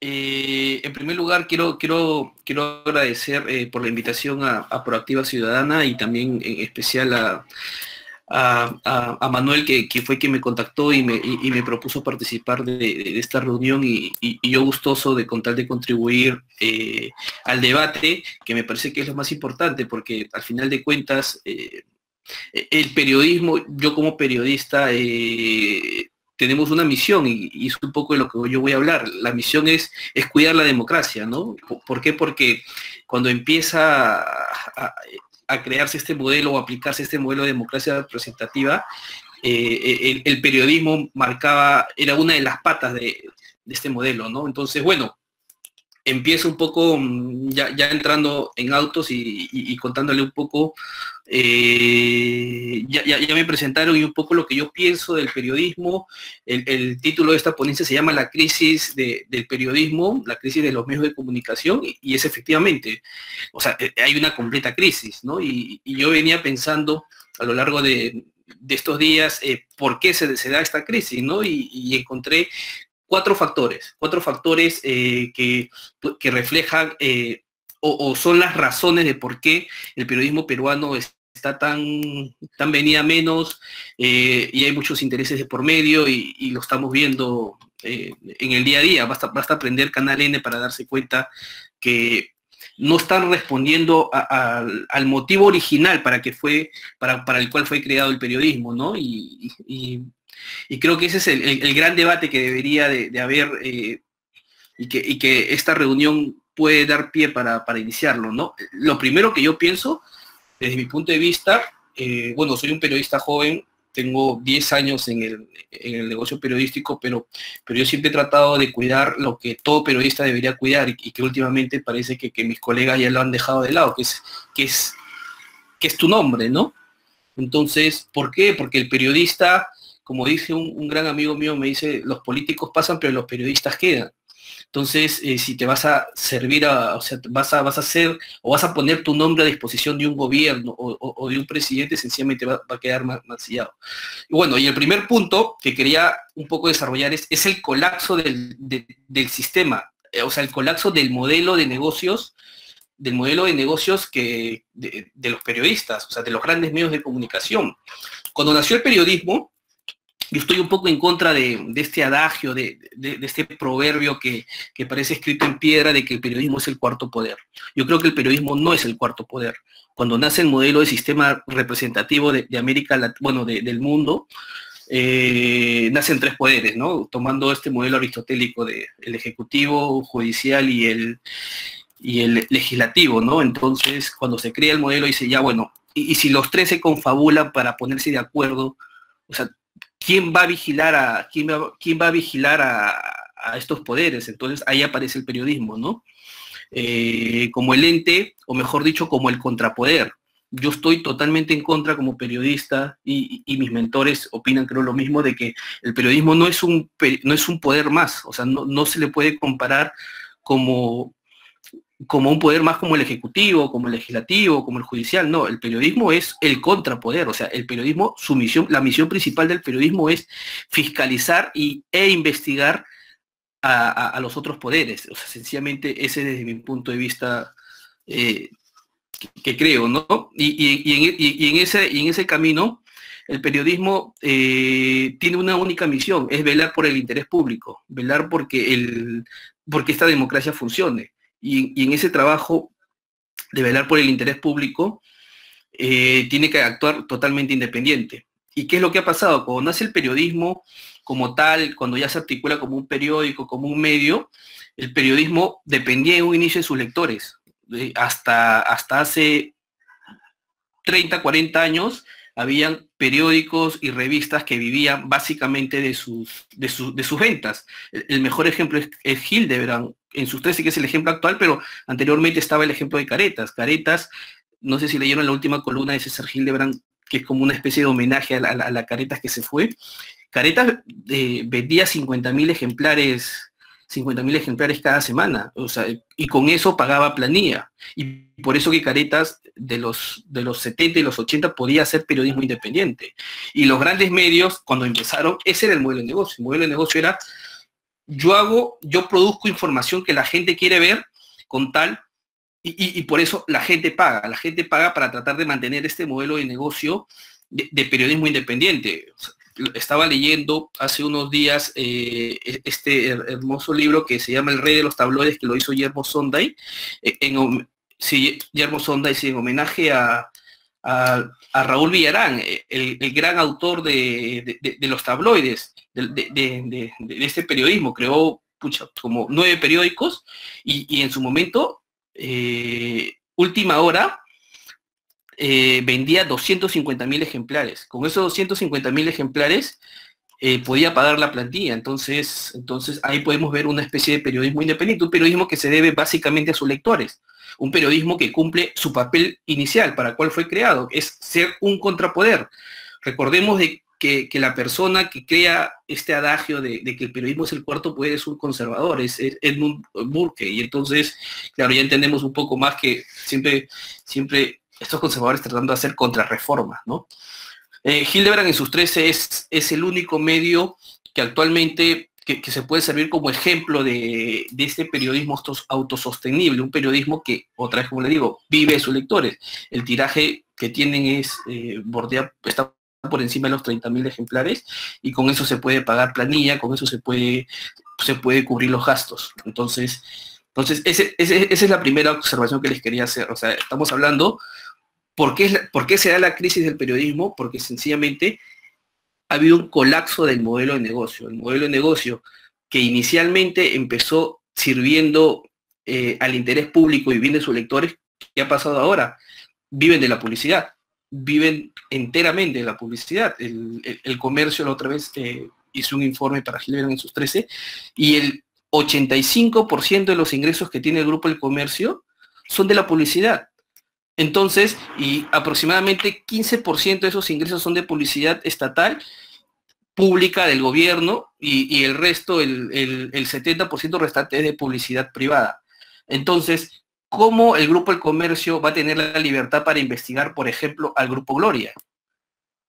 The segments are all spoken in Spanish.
En primer lugar, quiero agradecer por la invitación a Proactiva Ciudadana y también en especial a Manuel, que fue quien me contactó y me propuso participar de esta reunión y yo gustoso de con tal de contribuir al debate, que me parece que es lo más importante, porque al final de cuentas el periodismo, yo como periodista, tenemos una misión y es un poco de lo que yo voy a hablar. La misión es cuidar la democracia, ¿no? ¿Por qué? Porque cuando empieza a crearse este modelo o aplicarse este modelo de democracia representativa, el periodismo era una de las patas de este modelo, ¿no? Entonces, bueno, empiezo un poco ya entrando en autos y contándole un poco, ya me presentaron y un poco lo que yo pienso del periodismo. El título de esta ponencia se llama La crisis del periodismo, la crisis de los medios de comunicación, y es efectivamente, o sea, hay una completa crisis, ¿no? Y yo venía pensando a lo largo de estos días por qué se da esta crisis, ¿no? Y encontré cuatro factores que reflejan o son las razones de por qué el periodismo peruano está tan venida menos y hay muchos intereses de por medio y lo estamos viendo en el día a día. Basta prender Canal N para darse cuenta que no están respondiendo al motivo original para el cual fue creado el periodismo, ¿no? Y creo que ese es el gran debate que debería de haber y que esta reunión puede dar pie para iniciarlo, ¿no? Lo primero que yo pienso, desde mi punto de vista, bueno, soy un periodista joven, tengo 10 años en el negocio periodístico, pero yo siempre he tratado de cuidar lo que todo periodista debería cuidar y que últimamente parece que mis colegas ya lo han dejado de lado, que es tu nombre, ¿no? Entonces, ¿por qué? Porque el periodista, como dice un gran amigo mío, me dice, los políticos pasan, pero los periodistas quedan. Entonces, si te vas a servir, o sea, vas a hacer o vas a poner tu nombre a disposición de un gobierno o de un presidente, sencillamente va a quedar mancillado. Y bueno, y el primer punto que quería un poco desarrollar es el colapso del sistema, o sea, el colapso del modelo de negocios de los periodistas, o sea, de los grandes medios de comunicación. Cuando nació el periodismo, yo estoy un poco en contra de este adagio, de este proverbio que parece escrito en piedra de que el periodismo es el cuarto poder. Yo creo que el periodismo no es el cuarto poder. Cuando nace el modelo de sistema representativo de América Latina, bueno, del mundo, nacen tres poderes, ¿no? Tomando este modelo aristotélico del ejecutivo, judicial y el legislativo, ¿no? Entonces, cuando se crea el modelo, dice, ya, bueno, y si los tres se confabulan para ponerse de acuerdo, o sea, ¿quién va a vigilar a estos poderes? Entonces, ahí aparece el periodismo, ¿no? Como el ente, o mejor dicho, como el contrapoder. Yo estoy totalmente en contra como periodista y mis mentores opinan, creo, lo mismo, de que el periodismo no es un poder más, o sea, no se le puede comparar como un poder más como el ejecutivo, como el legislativo, como el judicial. No, el periodismo es el contrapoder, o sea, el periodismo, la misión principal del periodismo es fiscalizar e investigar a los otros poderes. O sea, sencillamente ese desde mi punto de vista que creo, ¿no? Y en ese camino, el periodismo tiene una única misión, es velar por el interés público, velar porque esta democracia funcione. Y en ese trabajo de velar por el interés público, tiene que actuar totalmente independiente. ¿Y qué es lo que ha pasado? Cuando nace el periodismo como tal, cuando ya se articula como un periódico, como un medio, el periodismo dependía en un inicio de sus lectores. Hasta hace 30, 40 años, habían periódicos y revistas que vivían básicamente de sus ventas. El mejor ejemplo es Hildebrand, en sus 13, que es el ejemplo actual, pero anteriormente estaba el ejemplo de Caretas. Caretas, no sé si leyeron la última columna de César Hildebrand, que es como una especie de homenaje a la Caretas que se fue. Caretas vendía 50.000 ejemplares cada semana, o sea, y con eso pagaba planilla. Y por eso que Caretas de los 70 y los 80 podía hacer periodismo independiente. Y los grandes medios, cuando empezaron, ese era el modelo de negocio. El modelo de negocio era yo produzco información que la gente quiere ver con tal, y por eso la gente paga para tratar de mantener este modelo de negocio de periodismo independiente. Estaba leyendo hace unos días este hermoso libro que se llama El Rey de los Tabloides, que lo hizo Guillermo Sonday, sí, Guillermo Sonday, sí, en homenaje a Raúl Villarán, el gran autor de los tabloides, de este periodismo. Creó como 9 periódicos y en su momento, Última Hora, vendía 250.000 ejemplares. Con esos 250.000 ejemplares podía pagar la plantilla. Entonces ahí podemos ver una especie de periodismo independiente, un periodismo que se debe básicamente a sus lectores, un periodismo que cumple su papel inicial para el cual fue creado, es ser un contrapoder. Recordemos de que la persona que crea este adagio de que el periodismo es el cuarto poder es un conservador, es Edmund Burke, y entonces, claro, ya entendemos un poco más que siempre estos conservadores tratando de hacer contrarreformas, ¿no? Hildebrand en sus 13 es el único medio que actualmente que se puede servir como ejemplo de este periodismo autosostenible, un periodismo que, otra vez como le digo, vive de sus lectores. El tiraje que tienen está por encima de los 30.000 ejemplares, y con eso se puede pagar planilla, con eso se puede cubrir los gastos. Entonces esa es la primera observación que les quería hacer. O sea, estamos hablando, ¿por qué se da la crisis del periodismo? Porque sencillamente ha habido un colapso del modelo de negocio. El modelo de negocio que inicialmente empezó sirviendo al interés público y bien de sus lectores, ¿qué ha pasado ahora? Viven de la publicidad, viven enteramente de la publicidad. El comercio, la otra vez hizo un informe para Hildebrand en sus 13, y el 85% de los ingresos que tiene el grupo El Comercio son de la publicidad. Entonces, y aproximadamente 15% de esos ingresos son de publicidad estatal, pública del gobierno, y el resto, el 70% restante es de publicidad privada. Entonces, ¿cómo el Grupo El Comercio va a tener la libertad para investigar, por ejemplo, al Grupo Gloria?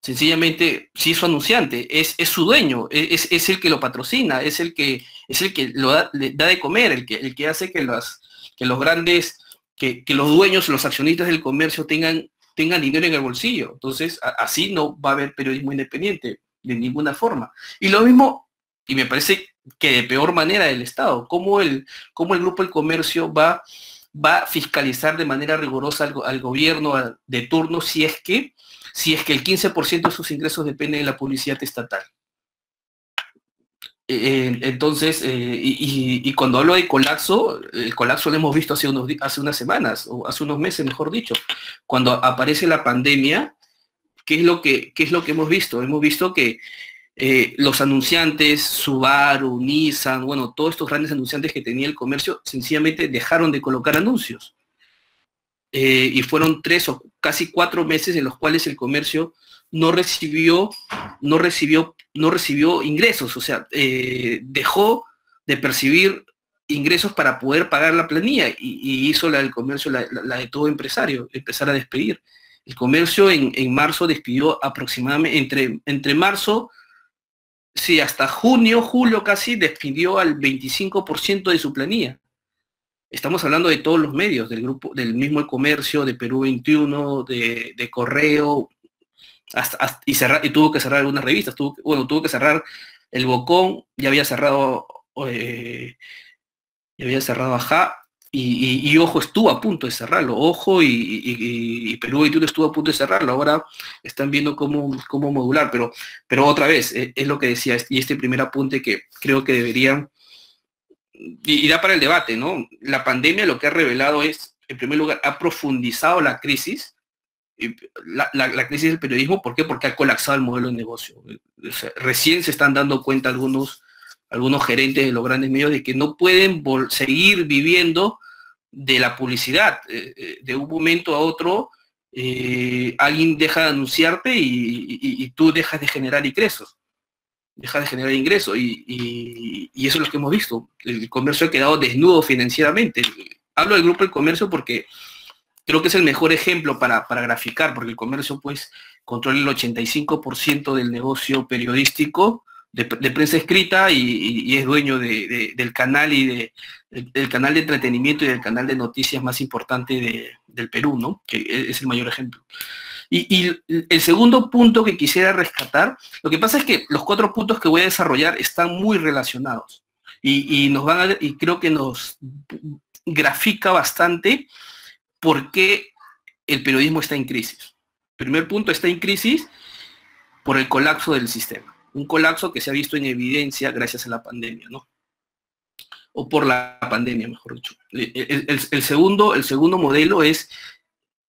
Sencillamente, si es su anunciante, es su dueño, es el que lo patrocina, es el que le da de comer, el que hace que los grandes, que los dueños, los accionistas del comercio tengan dinero en el bolsillo. Entonces, así no va a haber periodismo independiente, de ninguna forma. Y lo mismo, y me parece que de peor manera, el Estado. ¿Cómo el Grupo El Comercio va a fiscalizar de manera rigurosa al gobierno de turno si es que el 15% de sus ingresos depende de la publicidad estatal? Entonces, y cuando hablo de colapso, el colapso lo hemos visto hace unas semanas, o hace unos meses, mejor dicho. Cuando aparece la pandemia, ¿qué es lo que hemos visto? Hemos visto que los anunciantes, Subaru, Nissan, bueno, todos estos grandes anunciantes que tenía el comercio, sencillamente dejaron de colocar anuncios. Y fueron 3 o casi 4 meses en los cuales el comercio no recibió ingresos. O sea, dejó de percibir ingresos para poder pagar la planilla, y hizo el comercio la de todo empresario, empezar a despedir. El comercio en marzo despidió aproximadamente, entre marzo, sí, hasta junio, julio casi, despidió al 25% de su planilla. Estamos hablando de todos los medios, del grupo, del mismo El Comercio, de Perú 21, de Correo, y tuvo que cerrar algunas revistas. Tuvo que cerrar El Bocón, ya había cerrado Ajá, y Ojo estuvo a punto de cerrarlo. Ojo y Perú 21 estuvo a punto de cerrarlo. Ahora están viendo cómo modular, pero otra vez, es lo que decía, y este primer apunte que creo que deberían, y da para el debate, ¿no? La pandemia lo que ha revelado es, en primer lugar, ha profundizado la crisis, la crisis del periodismo. ¿Por qué? Porque ha colapsado el modelo de negocio. O sea, recién se están dando cuenta algunos gerentes de los grandes medios de que no pueden seguir viviendo de la publicidad. De un momento a otro, alguien deja de anunciarte y tú dejas de generar ingresos. Y eso es lo que hemos visto. El comercio ha quedado desnudo financieramente. Hablo del Grupo El Comercio porque creo que es el mejor ejemplo para graficar, porque el comercio pues controla el 85% del negocio periodístico de prensa escrita y es dueño del canal del canal de entretenimiento y del canal de noticias más importante del Perú, ¿no? Que es el mayor ejemplo. Y el segundo punto que quisiera rescatar, lo que pasa es que los 4 puntos que voy a desarrollar están muy relacionados y creo que nos grafica bastante por qué el periodismo está en crisis. Primer punto, está en crisis por el colapso del sistema. Un colapso que se ha visto en evidencia gracias a la pandemia, ¿no? O por la pandemia, mejor dicho. El segundo modelo es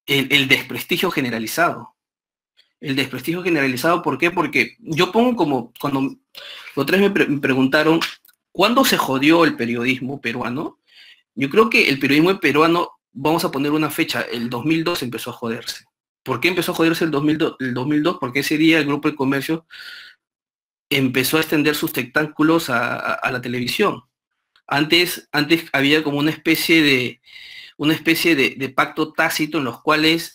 el desprestigio generalizado. El desprestigio generalizado, ¿por qué? Porque yo pongo como, cuando los otros me preguntaron, ¿cuándo se jodió el periodismo peruano? Yo creo que el periodismo peruano, vamos a poner una fecha, el 2002 empezó a joderse. ¿Por qué empezó a joderse el 2002? Porque ese día el Grupo del Comercio empezó a extender sus tentáculos a la televisión. Antes había como una especie de pacto tácito en los cuales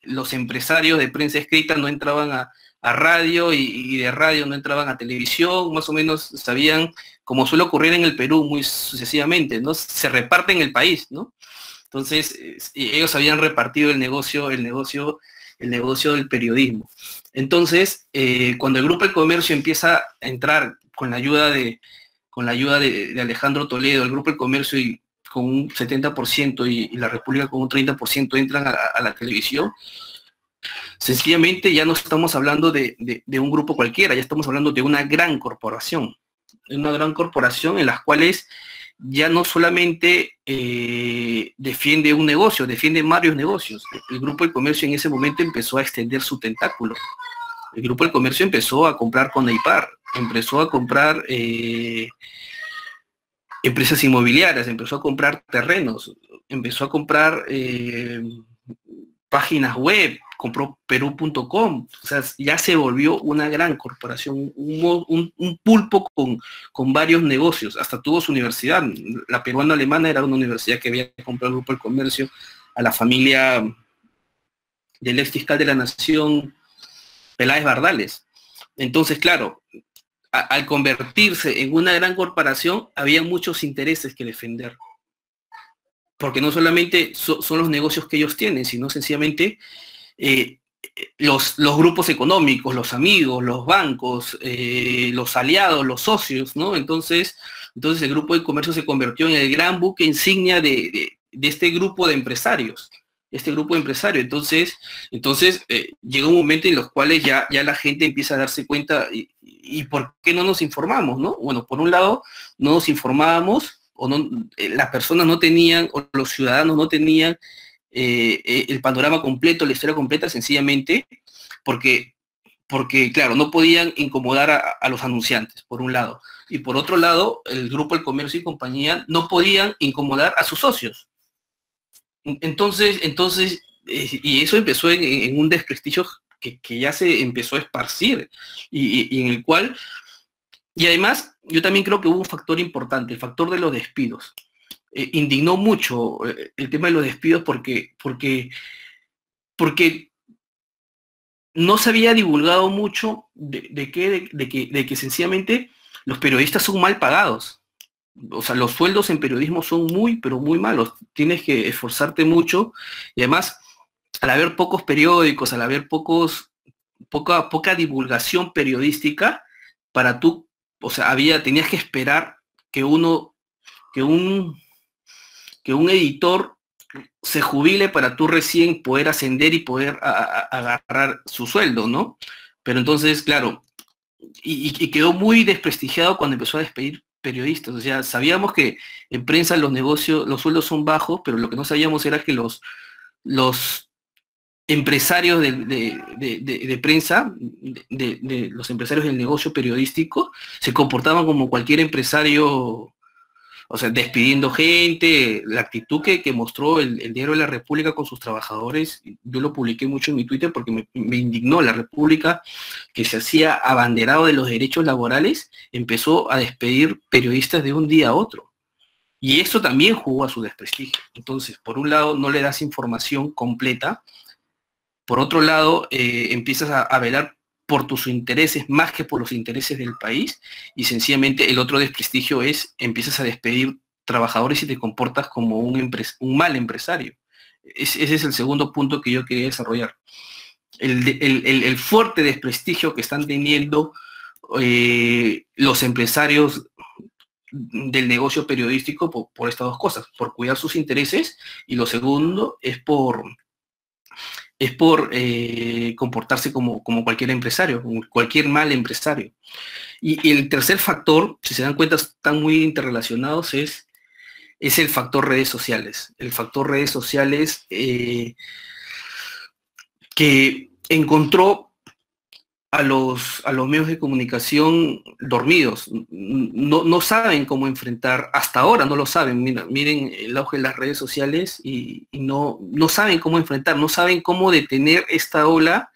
los empresarios de prensa escrita no entraban a radio y de radio no entraban a televisión, más o menos sabían, como suele ocurrir en el Perú muy sucesivamente, ¿no? Se reparten el país, ¿no? Entonces, ellos habían repartido el negocio del periodismo. Entonces, cuando el Grupo del Comercio empieza a entrar con la ayuda de Alejandro Toledo, el Grupo del Comercio y con un 70% y la República con un 30% entran a la televisión, sencillamente ya no estamos hablando de un grupo cualquiera, ya estamos hablando de una gran corporación en las cuales ya no solamente defiende un negocio, defiende varios negocios. El Grupo del Comercio en ese momento empezó a extender su tentáculo. El Grupo del Comercio empezó a comprar Coneipar, empezó a comprar empresas inmobiliarias, empezó a comprar terrenos, empezó a comprar páginas web, compró Perú.com, o sea, ya se volvió una gran corporación, un pulpo con varios negocios, hasta tuvo su universidad. La peruano-alemana era una universidad que había comprado el Grupo del Comercio a la familia del ex fiscal de la Nación, Peláez Bardales. Entonces, claro, al convertirse en una gran corporación, había muchos intereses que defender. Porque no solamente son los negocios que ellos tienen, sino sencillamente los grupos económicos, los amigos, los bancos, los aliados, los socios, ¿no? Entonces el Grupo de Comercio se convirtió en el gran buque insignia de este grupo de empresarios. Entonces llega un momento en los cuales ya la gente empieza a darse cuenta, ¿y por qué no nos informamos, no? Bueno, por un lado, no nos informábamos, o no, las personas no tenían, o los ciudadanos no tenían el panorama completo, la historia completa, sencillamente porque claro, no podían incomodar a los anunciantes, por un lado. Y por otro lado, el Grupo del Comercio y compañía no podían incomodar a sus socios. Entonces y eso empezó en un desprestigio que ya se empezó a esparcir, y en el cual, y además, yo también creo que hubo un factor importante, el factor de los despidos. Indignó mucho el tema de los despidos porque no se había divulgado mucho de que sencillamente los periodistas son mal pagados. O sea, los sueldos en periodismo son muy, pero muy malos. Tienes que esforzarte mucho, y además, al haber pocos periódicos, al haber poca divulgación periodística, para tú, o sea, tenías que esperar que un editor se jubile para tú recién poder ascender y poder agarrar su sueldo, ¿no? Pero entonces, claro, y quedó muy desprestigiado cuando empezó a despedir periodistas. O sea, sabíamos que en prensa los sueldos son bajos, pero lo que no sabíamos era que los empresarios de prensa, los empresarios del negocio periodístico, se comportaban como cualquier empresario, o sea, despidiendo gente. La actitud que mostró el Diario de la República con sus trabajadores, yo lo publiqué mucho en mi Twitter porque me indignó. La República, que se hacía abanderado de los derechos laborales, empezó a despedir periodistas de un día a otro. Y eso también jugó a su desprestigio. Entonces, por un lado, no le das información completa. Por otro lado, empiezas a velar por tus intereses más que por los intereses del país, y sencillamente el otro desprestigio es, empiezas a despedir trabajadores y te comportas como un mal empresario. Ese es el segundo punto que yo quería desarrollar. El fuerte desprestigio que están teniendo los empresarios del negocio periodístico por estas dos cosas, por cuidar sus intereses, y lo segundo es por comportarse como cualquier empresario, como cualquier mal empresario. Y el tercer factor, si se dan cuenta, están muy interrelacionados, es el factor redes sociales. El factor redes sociales que encontró a los medios de comunicación dormidos. No saben cómo enfrentar, hasta ahora no lo saben. Miren el auge de las redes sociales y no saben cómo enfrentar, no saben cómo detener esta ola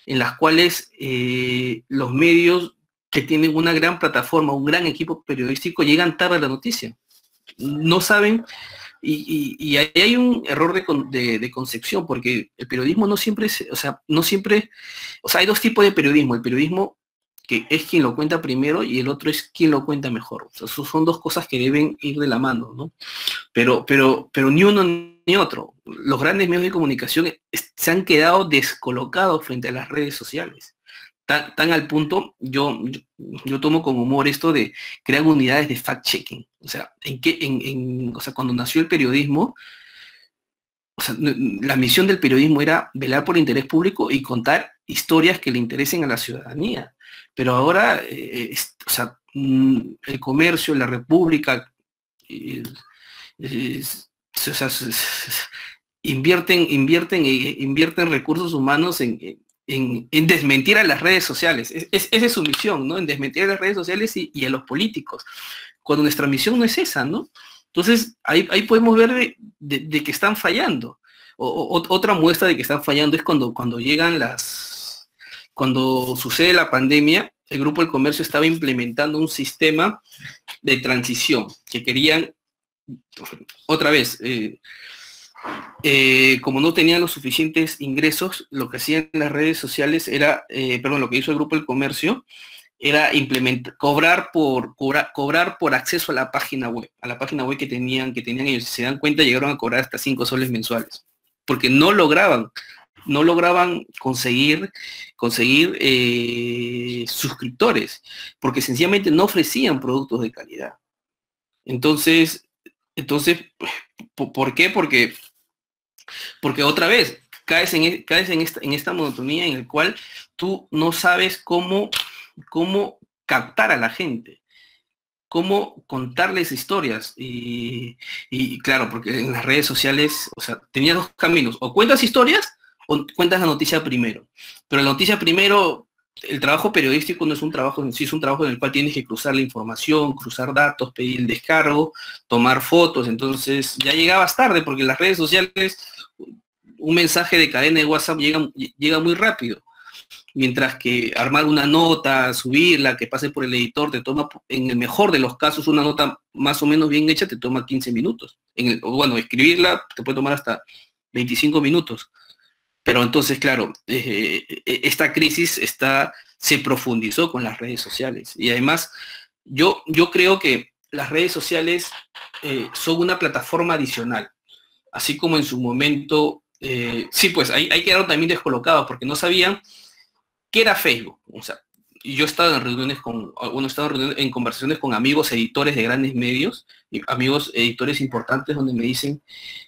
en las cuales los medios que tienen una gran plataforma, un gran equipo periodístico, llegan tarde a la noticia. No saben. Y ahí hay un error de concepción, porque el periodismo no siempre, hay dos tipos de periodismo: el periodismo que es quien lo cuenta primero y el otro es quien lo cuenta mejor. O sea, son dos cosas que deben ir de la mano, ¿no? Pero ni uno ni otro. Los grandes medios de comunicación se han quedado descolocados frente a las redes sociales. Tan al punto, yo tomo con humor esto de crear unidades de fact-checking. O sea, cuando nació el periodismo, la misión del periodismo era velar por el interés público y contar historias que le interesen a la ciudadanía. Pero ahora, el comercio, la república, invierten recursos humanos en desmentir a las redes sociales. Esa es su misión, ¿no? En desmentir a las redes sociales y a los políticos, cuando nuestra misión no es esa, ¿no? Entonces, ahí podemos ver de que están fallando. Otra muestra de que están fallando es cuando sucede la pandemia. El Grupo del Comercio estaba implementando un sistema de transición que querían, otra vez, como no tenían los suficientes ingresos, lo que hacían las redes sociales era, lo que hizo el Grupo del Comercio era cobrar por acceso a la página web que tenían ellos. Si se dan cuenta, llegaron a cobrar hasta 5 soles mensuales, porque no lograban conseguir suscriptores, porque sencillamente no ofrecían productos de calidad. Entonces, ¿por qué? Porque otra vez caes en esta monotonía en el cual tú no sabes cómo captar a la gente, cómo contarles historias. Y claro, porque en las redes sociales, tenías dos caminos: o cuentas historias o cuentas la noticia primero. Pero la noticia primero, el trabajo periodístico no es un trabajo en sí, es un trabajo en el cual tienes que cruzar la información, cruzar datos, pedir el descargo, tomar fotos. Entonces ya llegabas tarde, porque en las redes sociales un mensaje de cadena de WhatsApp llega muy rápido, mientras que armar una nota, subirla, que pase por el editor, te toma, en el mejor de los casos, una nota más o menos bien hecha te toma 15 minutos. Escribirla te puede tomar hasta 25 minutos. Pero entonces, claro, esta crisis se profundizó con las redes sociales. Y además, yo creo que las redes sociales son una plataforma adicional. Así como en su momento, sí, pues ahí quedaron también descolocados, porque no sabían qué era Facebook. Y yo he estado en conversaciones con amigos editores de grandes medios, amigos editores importantes, donde me dicen,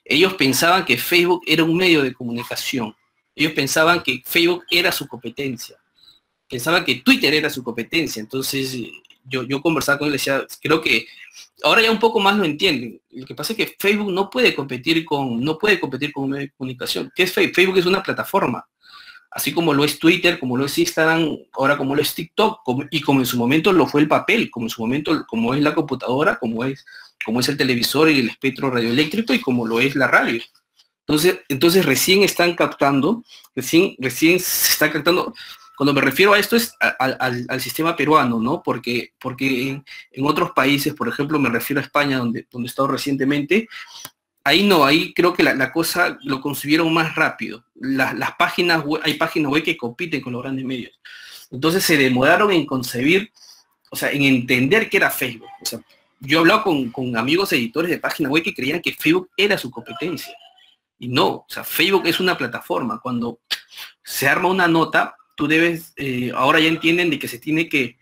ellos pensaban que Facebook era un medio de comunicación. Ellos pensaban que Facebook era su competencia. Pensaban que Twitter era su competencia. Entonces, yo conversaba con él y decía, creo que ahora ya un poco más lo entienden. Lo que pasa es que Facebook no puede competir con un medio de comunicación. ¿Qué es Facebook? Facebook es una plataforma. Así como lo es Twitter, como lo es Instagram, ahora como lo es TikTok, y como en su momento lo fue el papel, como en su momento, como es la computadora, como es el televisor y el espectro radioeléctrico, y como lo es la radio. Entonces recién están captando, recién se está captando. Cuando me refiero a esto es al sistema peruano, ¿no? Porque en otros países, por ejemplo, me refiero a España, donde he estado recientemente, ahí no, ahí creo que la cosa lo concibieron más rápido. Hay páginas web que compiten con los grandes medios. Entonces se demoraron en concebir, o sea, en entender qué era Facebook. O sea, yo he hablado con amigos editores de página web que creían que Facebook era su competencia. Y no, o sea, Facebook es una plataforma. Cuando se arma una nota, tú debes, ahora ya entienden de que se tiene que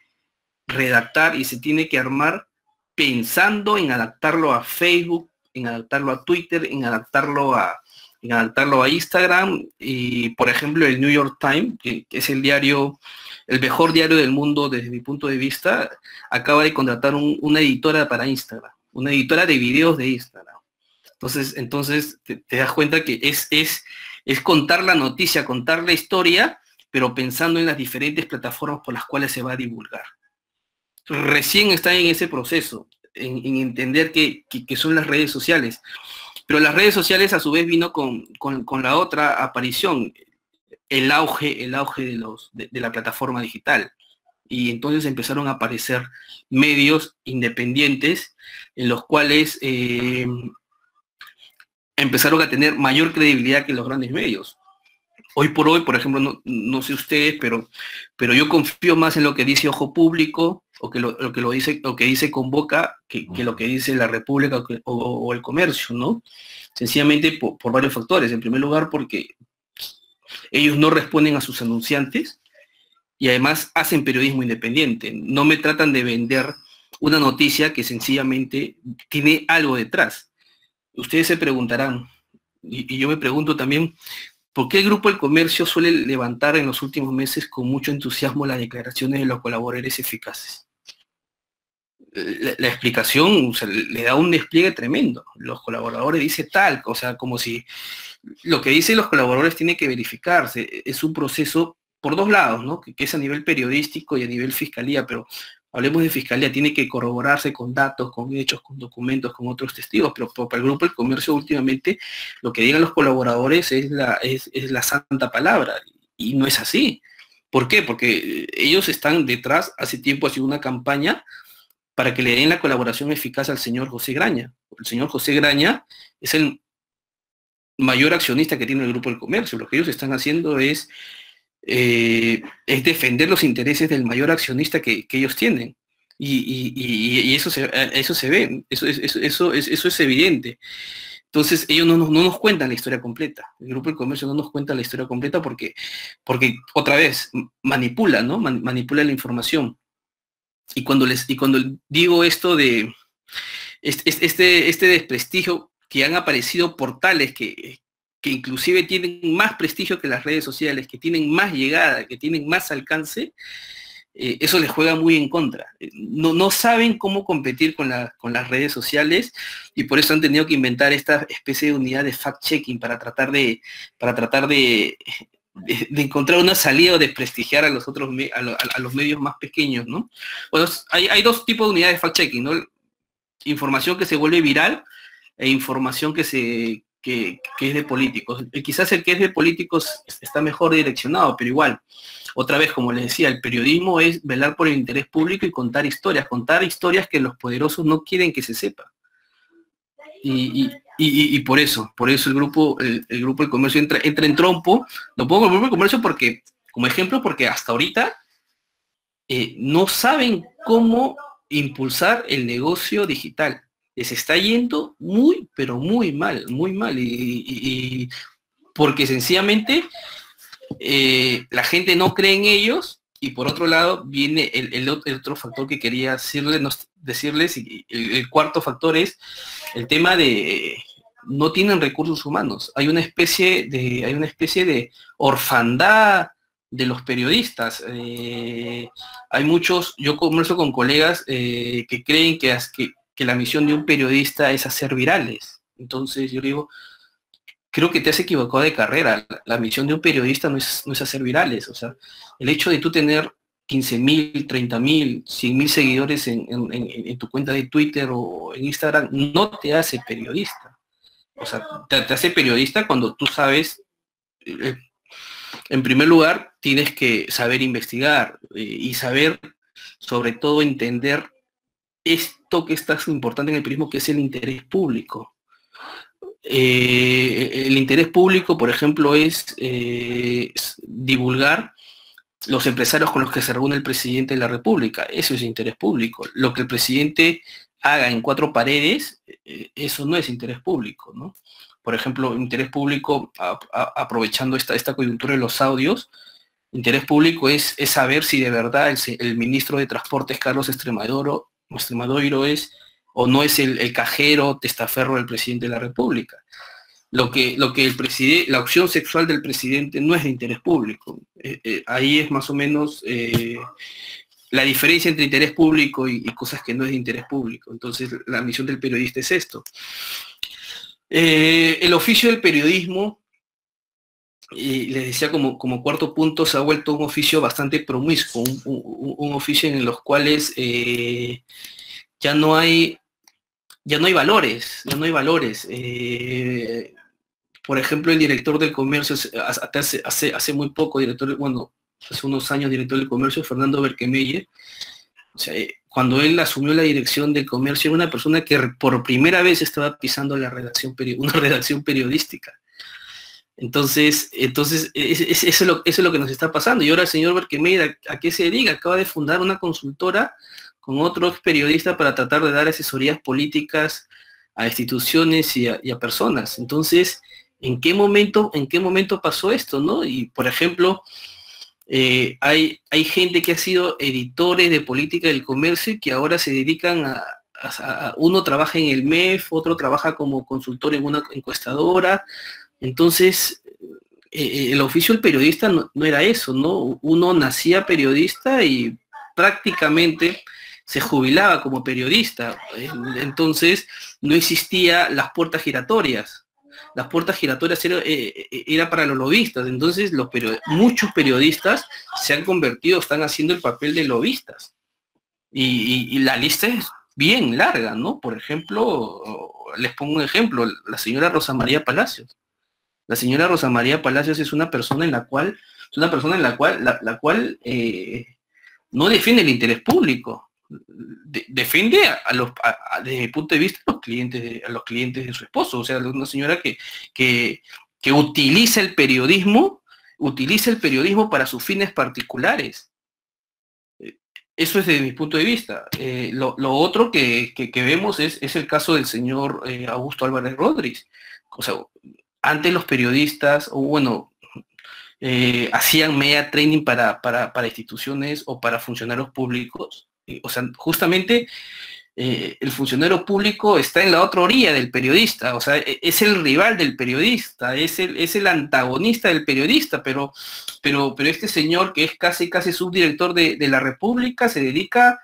redactar y se tiene que armar pensando en adaptarlo a Facebook, en adaptarlo a Twitter, en adaptarlo a Instagram. Y, por ejemplo, el New York Times, que es el mejor diario del mundo desde mi punto de vista, acaba de contratar una editora para Instagram, una editora de videos de Instagram. Entonces te das cuenta que es contar la noticia, contar la historia, pero pensando en las diferentes plataformas por las cuales se va a divulgar. Recién está en ese proceso, en entender que son las redes sociales. Pero las redes sociales a su vez vino con la otra aparición, el auge de la plataforma digital. Y entonces empezaron a aparecer medios independientes en los cuales empezaron a tener mayor credibilidad que los grandes medios. Hoy por hoy, por ejemplo, no sé ustedes, pero yo confío más en lo que dice Ojo Público o que dice Convoca que lo que dice La República o El Comercio, ¿no? Sencillamente por varios factores. En primer lugar, porque ellos no responden a sus anunciantes y además hacen periodismo independiente. No me tratan de vender una noticia que sencillamente tiene algo detrás. Ustedes se preguntarán, y yo me pregunto también, ¿por qué el Grupo El Comercio suele levantar en los últimos meses con mucho entusiasmo las declaraciones de los colaboradores eficaces? La explicación, o sea, le da un despliegue tremendo. Los colaboradores dicen tal, o sea, como si lo que dicen los colaboradores tiene que verificarse. Es un proceso por dos lados, ¿no? Que es a nivel periodístico y a nivel fiscalía, pero hablemos de fiscalía, tiene que corroborarse con datos, con hechos, con documentos, con otros testigos, pero para el Grupo El Comercio últimamente lo que digan los colaboradores es la santa palabra, y no es así. ¿Por qué? Porque ellos están detrás, hace tiempo ha sido una campaña para que le den la colaboración eficaz al señor José Graña. El señor José Graña es el mayor accionista que tiene el Grupo El Comercio. Lo que ellos están haciendo es defender los intereses del mayor accionista que ellos tienen. Y eso se ve, eso es evidente. Entonces ellos no nos cuentan la historia completa. El Grupo del Comercio no nos cuenta la historia completa porque otra vez, manipula, ¿no? Manipula la información. Y cuando digo esto de este desprestigio, que han aparecido portales que inclusive tienen más prestigio que las redes sociales, que tienen más llegada, que tienen más alcance, eso les juega muy en contra. No saben cómo competir con las redes sociales, y por eso han tenido que inventar esta especie de unidad de fact-checking para tratar de encontrar una salida o desprestigiar a los otros a los medios más pequeños, ¿no? Bueno, hay dos tipos de unidades de fact-checking, ¿no? Información que se vuelve viral e información que es de políticos. Quizás el que es de políticos está mejor direccionado, pero igual, otra vez, como les decía, el periodismo es velar por el interés público y contar historias que los poderosos no quieren que se sepa. Y por eso el grupo del comercio entra en trompo. Lo pongo el Grupo del Comercio como ejemplo, porque hasta ahorita no saben cómo impulsar el negocio digital. Les está yendo muy, pero muy mal, y porque sencillamente la gente no cree en ellos. Y por otro lado viene el otro factor que quería decirles, y el cuarto factor es el tema de no tienen recursos humanos. Hay una especie de orfandad de los periodistas. Hay muchos, yo converso con colegas que creen que la misión de un periodista es hacer virales. Entonces yo digo, creo que te has equivocado de carrera. La misión de un periodista no es hacer virales. O sea, el hecho de tú tener 15.000, 30.000, 100.000 seguidores en tu cuenta de Twitter o en Instagram no te hace periodista. O sea, te hace periodista cuando tú sabes, en primer lugar, tienes que saber investigar y saber, sobre todo, entender esto que es tan importante en el periodismo, que es el interés público. El interés público, por ejemplo, es divulgar los empresarios con los que se reúne el presidente de la República. Eso es interés público. Lo que el presidente haga en cuatro paredes, eso no es interés público, ¿no? Por ejemplo, interés público, aprovechando esta coyuntura de los audios, interés público es saber si de verdad el ministro de Transportes, Carlos Extremadoiro, es o no es el cajero testaferro del presidente de la República. Lo que la opción sexual del presidente no es de interés público. Ahí es más o menos la diferencia entre interés público y cosas que no es de interés público. Entonces, la misión del periodista es esto. El oficio del periodismo, y les decía como cuarto punto, se ha vuelto un oficio bastante promiscuo, un oficio en los cuales ya no hay valores. Por ejemplo, el director del comercio, hace muy poco, hace unos años director del comercio, Fernando Berkemeyer, o sea, cuando él asumió la dirección del comercio, era una persona que por primera vez estaba pisando una redacción periodística. Entonces eso es lo que nos está pasando. Y ahora el señor Berkemeyer, ¿a qué se dedica? Acaba de fundar una consultora con otros periodistas para tratar de dar asesorías políticas a instituciones y a personas. Entonces, ¿en qué momento pasó esto, no? Y, por ejemplo, hay gente que ha sido editores de política del comercio y que ahora se dedican uno trabaja en el MEF, otro trabaja como consultor en una encuestadora. Entonces, el oficio del periodista no era eso, ¿no? Uno nacía periodista y prácticamente se jubilaba como periodista. Entonces, no existía las puertas giratorias. Las puertas giratorias era para los lobistas. Entonces, muchos periodistas se han convertido, están haciendo el papel de lobistas. Y la lista es bien larga, ¿no? Por ejemplo, les pongo un ejemplo, la señora Rosa María Palacios. La señora Rosa María Palacios es una persona en la cual no defiende el interés público. Defiende desde mi punto de vista a los clientes de su esposo. O sea, una señora que utiliza el periodismo para sus fines particulares. Eso es desde mi punto de vista. Lo otro que vemos es el caso del señor Augusto Álvarez Rodríguez. O sea, antes los periodistas, hacían media training para instituciones o para funcionarios públicos. O sea, justamente el funcionario público está en la otra orilla del periodista, o sea, es el rival del periodista, es el antagonista del periodista, pero este señor que es casi subdirector de la República se dedica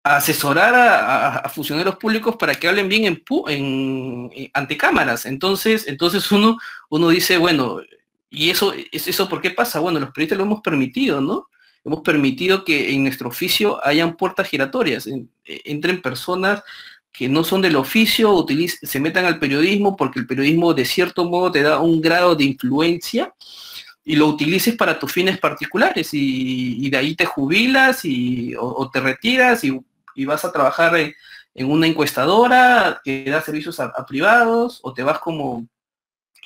a asesorar a funcionarios públicos para que hablen bien ante cámaras. Entonces uno dice, bueno, ¿y eso por qué pasa? Bueno, los periodistas lo hemos permitido, ¿no? Hemos permitido que en nuestro oficio hayan puertas giratorias, entren personas que no son del oficio, se metan al periodismo porque el periodismo de cierto modo te da un grado de influencia y lo utilices para tus fines particulares y de ahí te jubilas o te retiras y vas a trabajar en una encuestadora que da servicios a privados, o te vas como,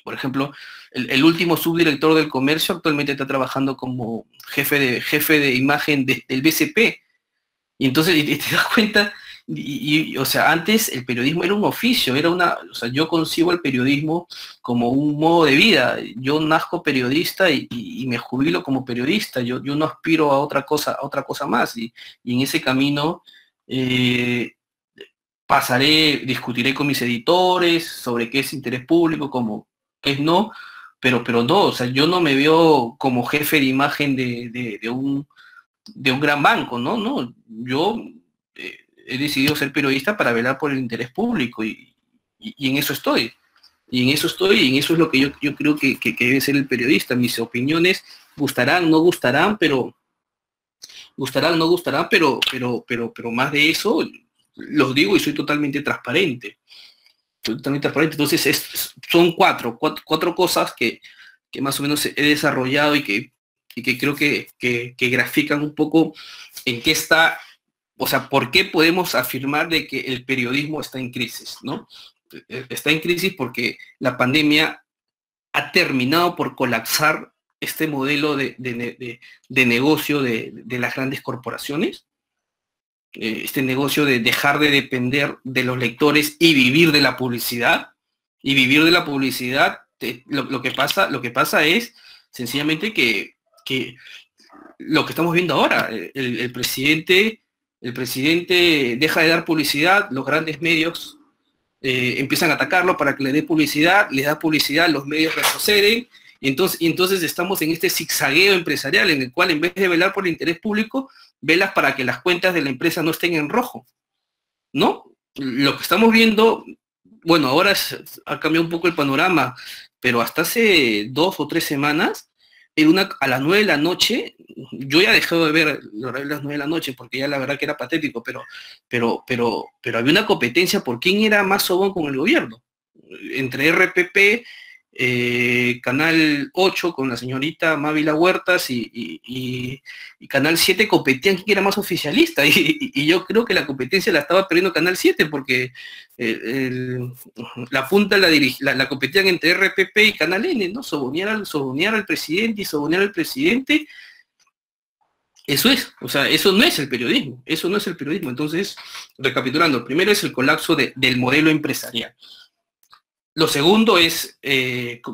por ejemplo, el último subdirector del comercio actualmente está trabajando como jefe de imagen del BCP. Y entonces y te das cuenta, o sea, antes el periodismo era un oficio, o sea, yo concibo el periodismo como un modo de vida. Yo nazco periodista y me jubilo como periodista. Yo no aspiro a otra cosa más. Y en ese camino discutiré con mis editores sobre qué es interés público, qué es no, pero no, o sea, yo no me veo como jefe de imagen de un gran banco, ¿no? Yo he decidido ser periodista para velar por el interés público y en eso estoy. Y en eso es lo que yo creo que debe ser el periodista. Mis opiniones gustarán, no gustarán, pero más de eso los digo y soy totalmente transparente. Entonces son cuatro cosas que más o menos he desarrollado y que creo que grafican un poco en qué está, o sea, por qué podemos afirmar de que el periodismo está en crisis, ¿no? Está en crisis porque la pandemia ha terminado por colapsar este modelo de negocio de las grandes corporaciones, este negocio de dejar de depender de los lectores y vivir de la publicidad. Y vivir de la publicidad, lo que pasa es sencillamente que lo que estamos viendo ahora, el presidente deja de dar publicidad, los grandes medios empiezan a atacarlo para que le dé publicidad, le da publicidad, los medios retroceden, y entonces estamos en este zigzagueo empresarial en el cual, en vez de velar por el interés público, velas para que las cuentas de la empresa no estén en rojo, ¿no? Lo que estamos viendo, bueno, ahora ha cambiado un poco el panorama, pero hasta hace 2 o 3 semanas, a las 9 de la noche, yo ya dejé de ver el horario de las 9 de la noche, porque ya la verdad que era patético, pero había una competencia por quién era más sobón con el gobierno. Entre RPP, Canal 8 con la señorita Mávila Huertas y Canal 7 competían quién era más oficialista, y yo creo que la competencia la estaba perdiendo Canal 7, porque la punta la competían entre RPP y Canal N, ¿no? Sobonear al presidente y sobonear al presidente. Eso es, o sea, eso no es el periodismo, Entonces, recapitulando, primero es el colapso del modelo empresarial. Lo segundo es,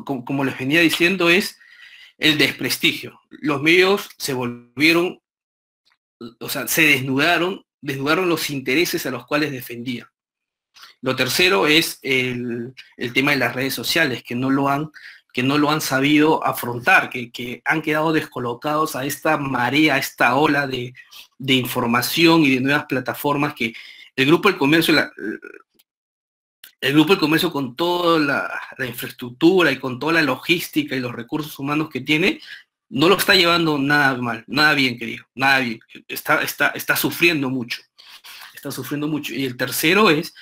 como les venía diciendo, es el desprestigio. Los medios se volvieron, o sea, se desnudaron los intereses a los cuales defendían. Lo tercero es el tema de las redes sociales, que no lo han sabido afrontar, que han quedado descolocados a esta marea, a esta ola de información y de nuevas plataformas que el Grupo del Comercio, con toda la infraestructura y con toda la logística y los recursos humanos que tiene, no lo está llevando nada mal, nada bien, querido, nada bien. Está sufriendo mucho. Y el tercero es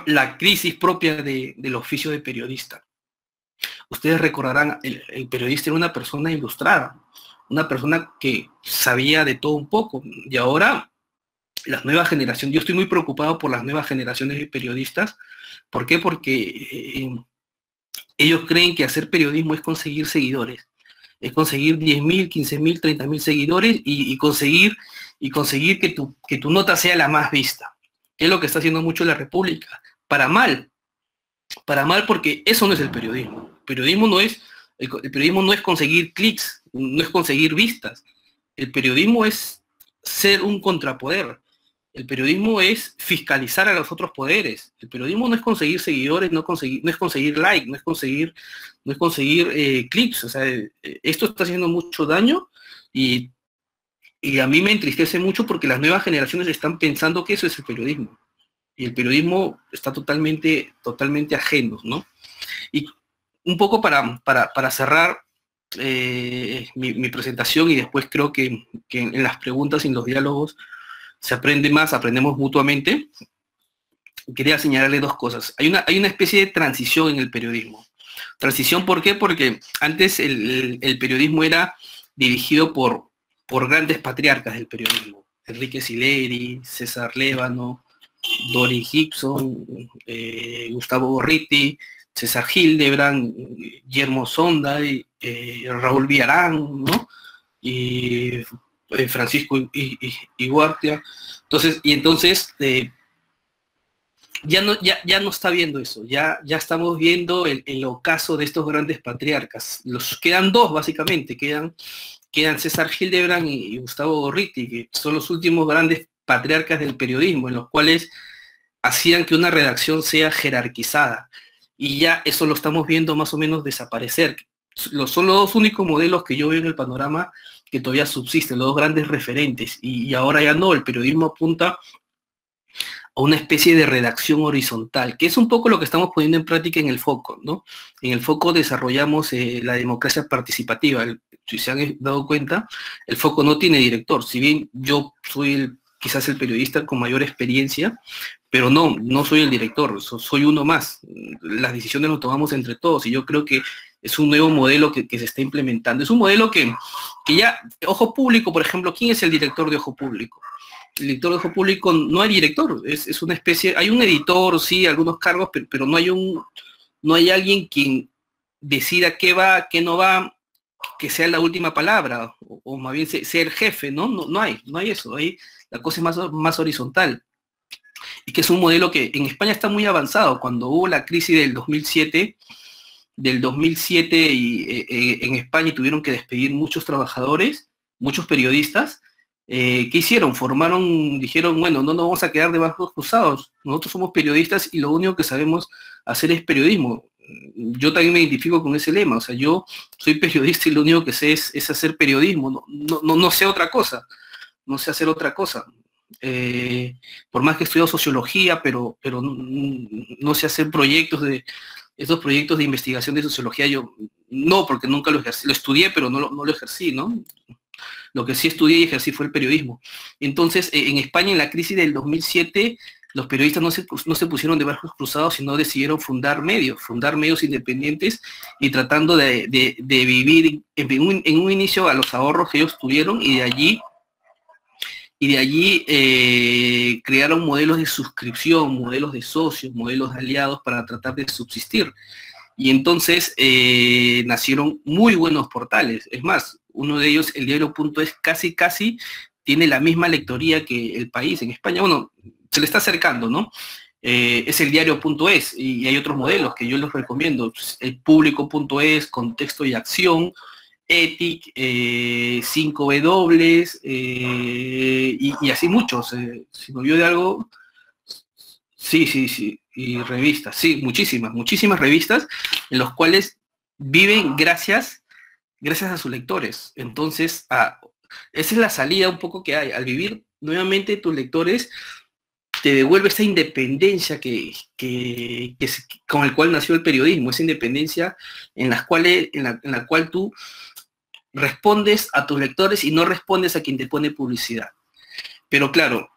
la crisis propia del oficio de periodista. Ustedes recordarán, el periodista era una persona ilustrada, una persona que sabía de todo un poco, y ahora las nuevas generaciones, yo estoy muy preocupado por las nuevas generaciones de periodistas. ¿Por qué? Porque ellos creen que hacer periodismo es conseguir seguidores, es conseguir 10.000, 15.000, 30.000 seguidores y conseguir que tu nota sea la más vista, que es lo que está haciendo mucho la República, para mal, porque eso no es el periodismo. El periodismo no es conseguir clics, no es conseguir vistas. El periodismo es ser un contrapoder. El periodismo es fiscalizar a los otros poderes. El periodismo no es conseguir seguidores, no es conseguir like, no es conseguir clics. O sea, esto está haciendo mucho daño y a mí me entristece mucho porque las nuevas generaciones están pensando que eso es el periodismo. Y el periodismo está totalmente ajeno, ¿no? Y un poco para cerrar mi presentación, y después creo que en las preguntas y en los diálogos se aprende más, aprendemos mutuamente, quería señalarle 2 cosas. Hay una especie de transición en el periodismo. Transición, ¿por qué? Porque antes el periodismo era dirigido por grandes patriarcas del periodismo. Enrique Sileri, César Lévano, Doris Gibson, Gustavo Gorriti, César Hildebrand, Guillermo Sonda, Raúl Villarán, ¿no? Y Francisco Iguartia. Entonces ya no está viendo eso, ya estamos viendo el ocaso de estos grandes patriarcas. Quedan 2 básicamente, quedan César Hildebrand y Gustavo Gorriti, que son los últimos grandes patriarcas del periodismo, en los cuales hacían que una redacción sea jerarquizada, y ya eso lo estamos viendo más o menos desaparecer. Son los 2 únicos modelos que yo veo en el panorama que todavía subsisten, los 2 grandes referentes, y ahora ya no, el periodismo apunta a una especie de redacción horizontal, que es un poco lo que estamos poniendo en práctica en el Foco, ¿no? En el Foco desarrollamos la democracia participativa. Si se han dado cuenta, el Foco no tiene director, si bien yo soy quizás el periodista con mayor experiencia, pero no soy el director, soy uno más. Las decisiones las tomamos entre todos, y yo creo que es un nuevo modelo que se está implementando. Es un modelo que ya, Ojo Público, por ejemplo, ¿quién es el director de Ojo Público? El director de Ojo Público no hay director, es una especie, hay un editor, sí, algunos cargos, pero no hay alguien quien decida qué va, qué no va, que sea la última palabra, o más bien sea el jefe, ¿no? No hay eso, ahí la cosa es más horizontal. Y que es un modelo que en España está muy avanzado. Cuando hubo la crisis del 2007 en España, y tuvieron que despedir muchos trabajadores, muchos periodistas, ¿qué hicieron? Dijeron, bueno, no nos vamos a quedar de brazos cruzados, nosotros somos periodistas y lo único que sabemos hacer es periodismo. Yo también me identifico con ese lema, o sea, yo soy periodista y lo único que sé es hacer periodismo, no sé otra cosa, no sé hacer otra cosa. Por más que he estudiado sociología, pero no sé hacer estos proyectos de investigación de sociología, yo no, porque nunca lo ejercí, lo estudié, pero no lo ejercí, ¿no? Lo que sí estudié y ejercí fue el periodismo. Entonces, en España, en la crisis del 2007, los periodistas no se pusieron de brazos cruzados, sino decidieron fundar medios independientes y tratando de vivir en un inicio a los ahorros que ellos tuvieron y de allí crearon modelos de suscripción, modelos de socios, modelos de aliados para tratar de subsistir. Y entonces nacieron muy buenos portales. Es más, uno de ellos, el diario.es, casi tiene la misma lectoría que El País en España. Bueno, se le está acercando, ¿no? Es el diario.es y hay otros modelos que yo les recomiendo. El público.es, Contexto y Acción, Ethic, 5W, y así muchos. Si me olvidó de algo, sí, y revistas, sí, muchísimas revistas en los cuales viven gracias a sus lectores. Entonces, esa es la salida un poco que hay. Al vivir nuevamente tus lectores, te devuelve esa independencia con el cual nació el periodismo, esa independencia en la cual tú respondes a tus lectores y no respondes a quien te pone publicidad. Pero claro,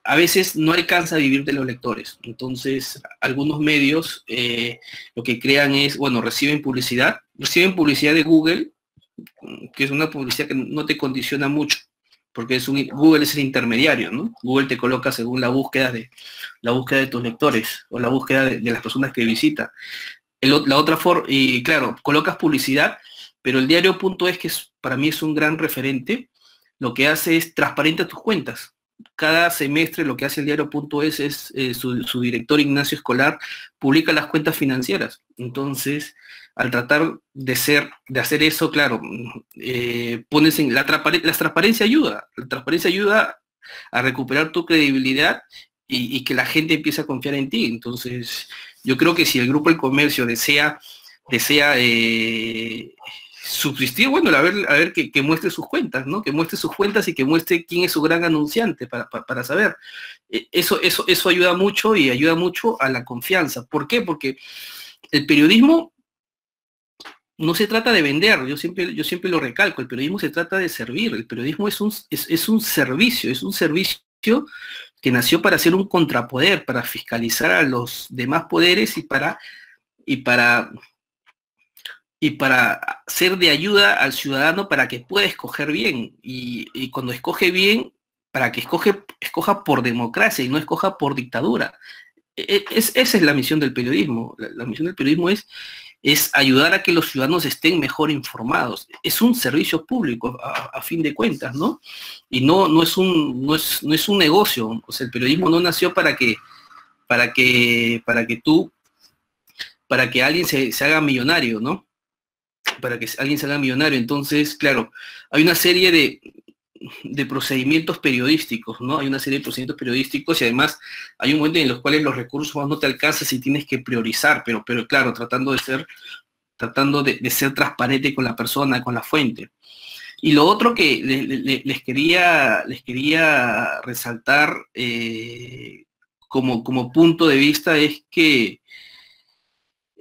a veces no alcanza a vivir de los lectores. Entonces, algunos medios lo que crean es, bueno, reciben publicidad de Google, que es una publicidad que no te condiciona mucho, porque Google es el intermediario, ¿no? Google te coloca según la búsqueda de tus lectores o la búsqueda de las personas que visita. La otra forma, y claro, colocas publicidad, pero el diario.es, que para mí es un gran referente, lo que hace es transparente tus cuentas. Cada semestre lo que hace el diario.es es su director Ignacio Escolar publica las cuentas financieras. Entonces, al tratar de hacer eso, claro, pones en la transparencia ayuda a recuperar tu credibilidad y que la gente empiece a confiar en ti. Entonces, yo creo que si el Grupo El Comercio desea subsistir, bueno, a ver que muestre sus cuentas, ¿no? Que muestre sus cuentas y que muestre quién es su gran anunciante para saber. Eso ayuda mucho y ayuda mucho a la confianza. ¿Por qué? Porque el periodismo no se trata de vender, yo siempre lo recalco, el periodismo se trata de servir, el periodismo es un servicio que nació para ser un contrapoder, para fiscalizar a los demás poderes y para ser de ayuda al ciudadano para que pueda escoger bien. Y cuando escoge bien, para que escoja por democracia y no escoja por dictadura. Esa es la misión del periodismo. La misión del periodismo es ayudar a que los ciudadanos estén mejor informados. Es un servicio público, a fin de cuentas, ¿no? Y no es un negocio. O sea, el periodismo no nació para que alguien se haga millonario, ¿no? Para que alguien se haga millonario. Entonces, claro, hay una serie de procedimientos periodísticos, ¿no? Hay una serie de procedimientos periodísticos y además hay un momento en los cuales los recursos no te alcanzan y tienes que priorizar, pero claro, tratando de ser transparente con la persona, con la fuente. Y lo otro que les quería resaltar como punto de vista es que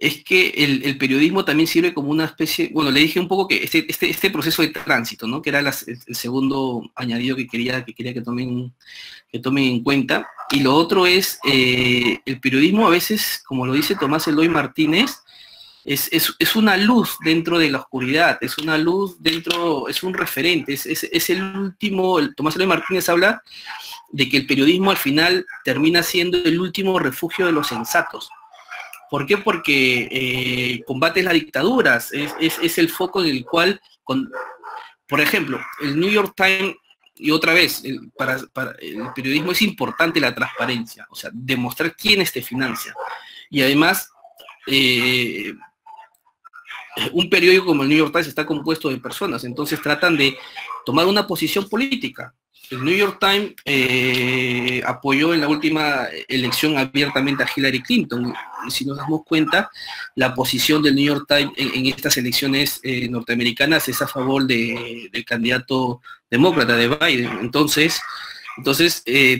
el periodismo también sirve como una especie, bueno, le dije un poco que este proceso de tránsito, ¿no? Que era el segundo añadido que quería que tomen en cuenta. Y lo otro es, el periodismo a veces, como lo dice Tomás Eloy Martínez, es una luz dentro de la oscuridad, es una luz dentro, es un referente, es el último, Tomás Eloy Martínez habla de que el periodismo al final termina siendo el último refugio de los sensatos. ¿Por qué? Porque combates las dictaduras, es el foco en el cual, por ejemplo, el New York Times, y otra vez, para el periodismo es importante la transparencia, o sea, demostrar quiénes te financian. Y además, un periódico como el New York Times está compuesto de personas, entonces tratan de tomar una posición política. El New York Times apoyó en la última elección abiertamente a Hillary Clinton. Si nos damos cuenta, la posición del New York Times en estas elecciones norteamericanas es a favor del candidato demócrata de Biden. Entonces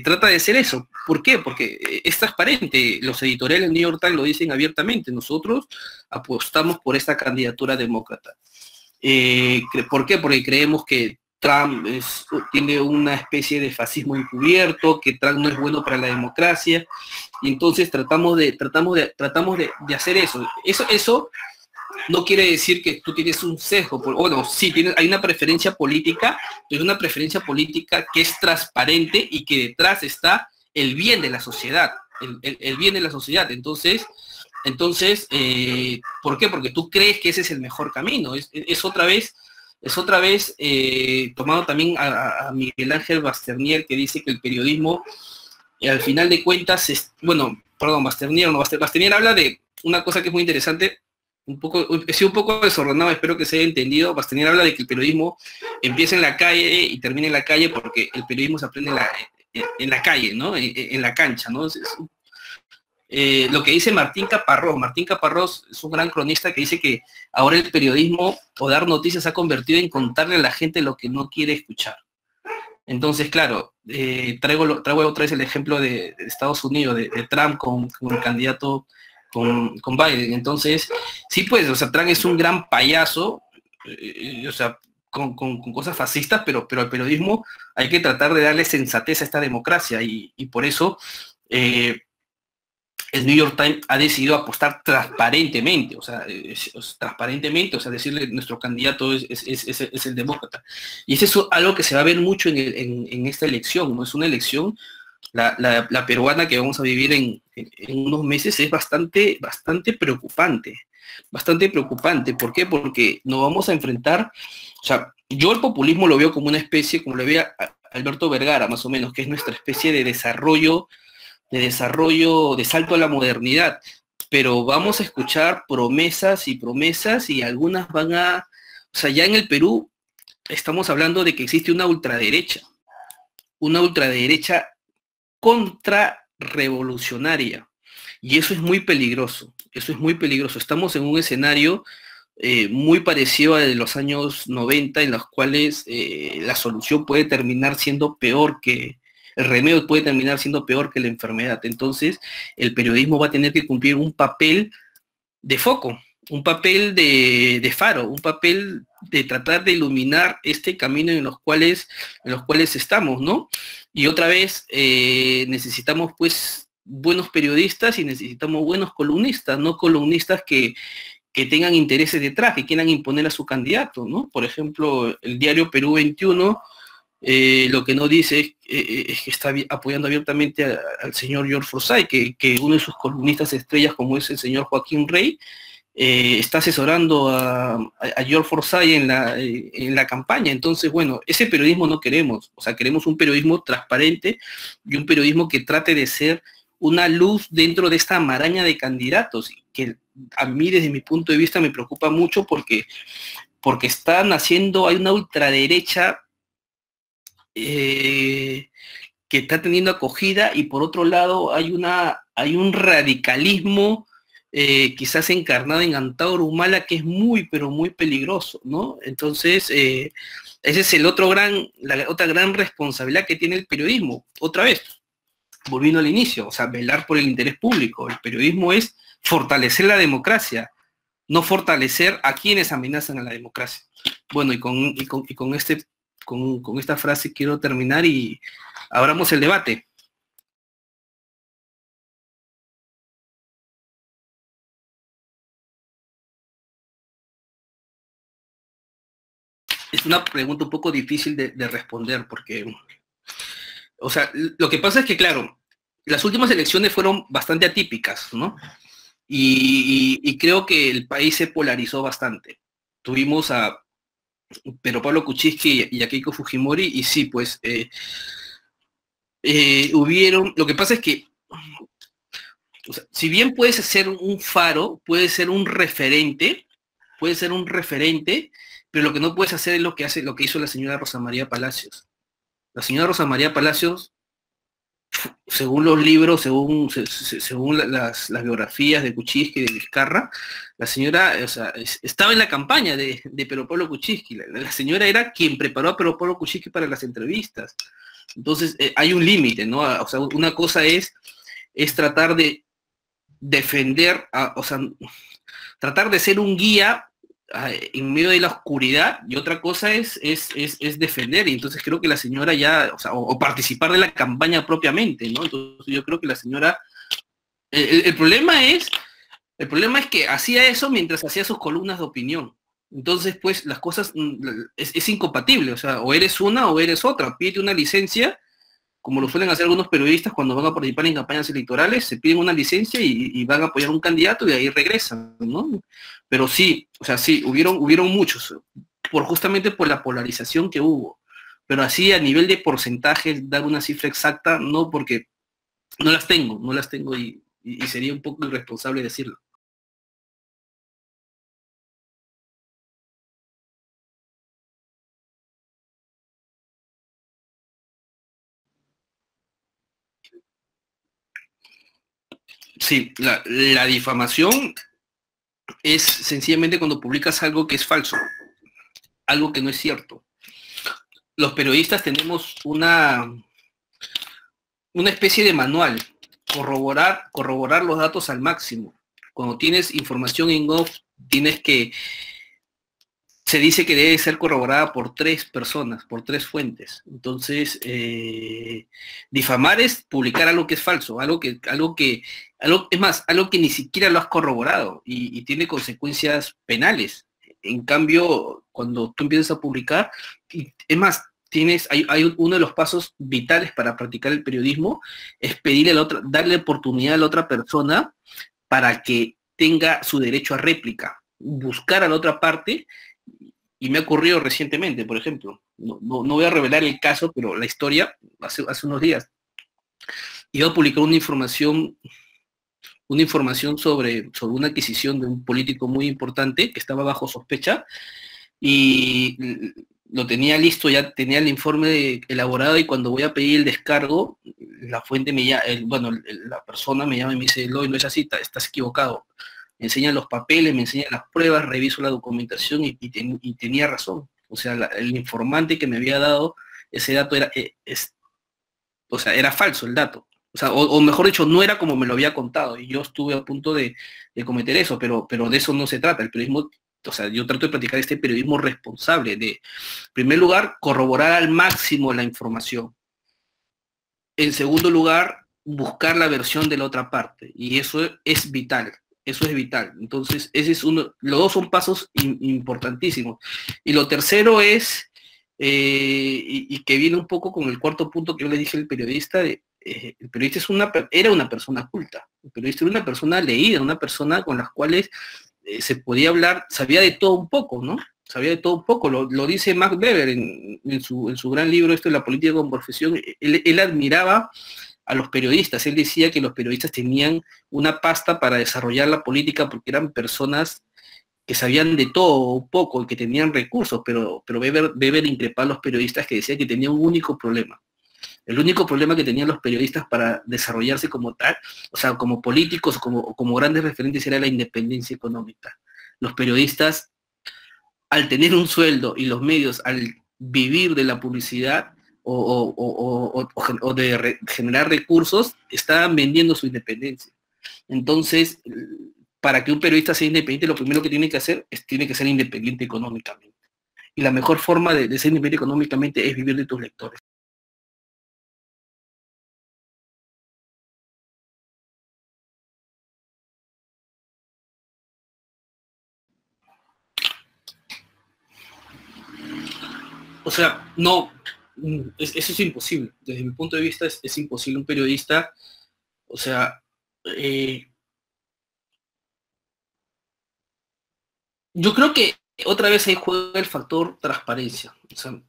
trata de ser eso. ¿Por qué? Porque es transparente. Los editoriales del New York Times lo dicen abiertamente. Nosotros apostamos por esta candidatura demócrata. ¿Por qué? Porque creemos que Trump tiene una especie de fascismo encubierto, que Trump no es bueno para la democracia, y entonces tratamos de hacer eso. Eso no quiere decir que tú tienes un sesgo, bueno, sí, hay una preferencia política, pero es una preferencia política que es transparente y que detrás está el bien de la sociedad, el bien de la sociedad. Entonces, ¿por qué? Porque tú crees que ese es el mejor camino. Es otra vez tomado también a Miguel Ángel Basternier, que dice que el periodismo, al final de cuentas, Basternier habla de una cosa que es muy interesante, he sido un poco desordenado, espero que se haya entendido. Basternier habla de que el periodismo empieza en la calle y termina en la calle, porque el periodismo se aprende en la calle, ¿no? En la cancha, ¿no? Lo que dice Martín Caparrós es un gran cronista que dice que ahora el periodismo o dar noticias se ha convertido en contarle a la gente lo que no quiere escuchar. Entonces, claro, traigo otra vez el ejemplo de Estados Unidos, de Trump con el candidato, con Biden. Entonces, sí, pues, o sea, Trump es un gran payaso, o sea, con cosas fascistas, pero al periodismo hay que tratar de darle sensatez a esta democracia, y por eso el New York Times ha decidido apostar transparentemente, o sea, decirle nuestro candidato es el demócrata. Y eso es algo que se va a ver mucho en esta elección, ¿no? Es una elección, la peruana que vamos a vivir en unos meses, es bastante preocupante, bastante preocupante. ¿Por qué? Porque nos vamos a enfrentar, o sea, yo el populismo lo veo como una especie, como lo veía Alberto Vergara, más o menos, que es nuestra especie de desarrollo, de salto a la modernidad, pero vamos a escuchar promesas y algunas o sea, ya en el Perú estamos hablando de que existe una ultraderecha contrarrevolucionaria, y eso es muy peligroso, Estamos en un escenario muy parecido a de los años 90, en los cuales la solución puede terminar siendo peor que el remedio puede terminar siendo peor que la enfermedad. Entonces, el periodismo va a tener que cumplir un papel de foco, un papel de faro, un papel de tratar de iluminar este camino en los cuales estamos, ¿no? Y otra vez, necesitamos, pues, buenos periodistas y necesitamos buenos columnistas, no columnistas que tengan intereses detrás, que quieran imponer a su candidato, ¿no? Por ejemplo, el diario Perú 21 lo que no dice es que está apoyando abiertamente al señor George Forsyth, que uno de sus columnistas estrellas, como es el señor Joaquín Rey, está asesorando a George Forsyth en la campaña. Entonces, bueno, ese periodismo no queremos, o sea, queremos un periodismo transparente y un periodismo que trate de ser una luz dentro de esta maraña de candidatos, que a mí, desde mi punto de vista, me preocupa mucho porque hay una ultraderecha que está teniendo acogida, y por otro lado hay un radicalismo quizás encarnado en Antauro Humala, que es muy, pero muy peligroso, ¿no? Entonces, ese es la otra gran responsabilidad que tiene el periodismo. Otra vez, volviendo al inicio, o sea, velar por el interés público. El periodismo es fortalecer la democracia, no fortalecer a quienes amenazan a la democracia. Bueno, y con esta frase quiero terminar y abramos el debate. Es una pregunta un poco difícil de responder, porque, o sea, lo que pasa es que, claro, las últimas elecciones fueron bastante atípicas, ¿no? y creo que el país se polarizó bastante. Tuvimos a Pedro Pablo Kuczynski y a Keiko Fujimori, y sí, pues lo que pasa es que, o sea, si bien puedes ser un faro, puede ser un referente, pero lo que no puedes hacer es lo que hizo la señora Rosa María Palacios. La señora Rosa María Palacios, según los libros, según las biografías de Kuczynski y de Vizcarra, la señora, o sea, estaba en la campaña de Pedro Pablo Kuczynski. La señora era quien preparó a Pedro Pablo Kuczynski para las entrevistas. Entonces, hay un límite, ¿no? O sea, una cosa es tratar de defender, o sea, tratar de ser un guía en medio de la oscuridad, y otra cosa es defender, y entonces creo que la señora ya, o sea, o participar de la campaña propiamente, ¿no? Entonces yo creo que la señora, el el problema es que hacía eso mientras hacía sus columnas de opinión. Entonces, pues, las cosas es incompatible, o sea, o eres una o eres otra. Pídete una licencia, como lo suelen hacer algunos periodistas cuando van a participar en campañas electorales, se piden una licencia y van a apoyar a un candidato y de ahí regresan, ¿no? Pero sí, o sea, sí, hubieron muchos, justamente por la polarización que hubo. Pero así a nivel de porcentajes, dar una cifra exacta, no, porque no las tengo y sería un poco irresponsable decirlo. Sí, la difamación es sencillamente cuando publicas algo que es falso, algo que no es cierto. Los periodistas tenemos una especie de manual, corroborar los datos al máximo. Cuando tienes información en off, se dice que debe ser corroborada por tres personas, por tres fuentes. Entonces, difamar es publicar algo que es falso, es más, algo que ni siquiera lo has corroborado y tiene consecuencias penales. En cambio, cuando tú empiezas a publicar, es más, hay uno de los pasos vitales para practicar el periodismo, es pedirle a la otra, darle oportunidad a la otra persona para que tenga su derecho a réplica, buscar a la otra parte. Y me ha ocurrido recientemente, por ejemplo, no voy a revelar el caso, pero la historia, hace unos días, iba a publicar una información sobre una adquisición de un político muy importante que estaba bajo sospecha, y lo tenía listo, ya tenía el informe elaborado, y cuando voy a pedir el descargo, la fuente me llama, la persona me llama y me dice: Eloy, no es así, estás equivocado. Me enseñan los papeles, me enseñan las pruebas, reviso la documentación y tenía razón. O sea, el informante que me había dado ese dato o sea, era falso el dato. O sea, o mejor dicho, no era como me lo había contado, y yo estuve a punto de cometer eso, pero de eso no se trata. El periodismo, o sea, yo trato de practicar este periodismo responsable, de, en primer lugar, corroborar al máximo la información. En segundo lugar, buscar la versión de la otra parte, y eso es vital. Eso es vital. Entonces, ese es los dos son pasos importantísimos. Y lo tercero es, y que viene un poco con el cuarto punto que yo le dije al periodista, el periodista era una persona culta, el periodista era una persona leída, una persona con las cuales se podía hablar, sabía de todo un poco, ¿no? Sabía de todo un poco, lo dice Max Weber en su gran libro, esto de la política como profesión. Él admiraba a los periodistas, él decía que los periodistas tenían una pasta para desarrollar la política porque eran personas que sabían de todo un poco y que tenían recursos, pero Weber increpaba a los periodistas, que decía que tenían un único problema. El único problema que tenían los periodistas para desarrollarse como tal, o sea, como políticos o como grandes referentes, era la independencia económica. Los periodistas, al tener un sueldo y los medios, al vivir de la publicidad o de generar recursos, estaban vendiendo su independencia. Entonces, para que un periodista sea independiente, lo primero que tiene que hacer es tiene que ser independiente económicamente. Y la mejor forma de ser independiente económicamente es vivir de tus lectores. O sea, no, eso es imposible. Desde mi punto de vista es imposible. Un periodista, o sea, eh, Yo creo que otra vez ahí juega el factor transparencia. O sea,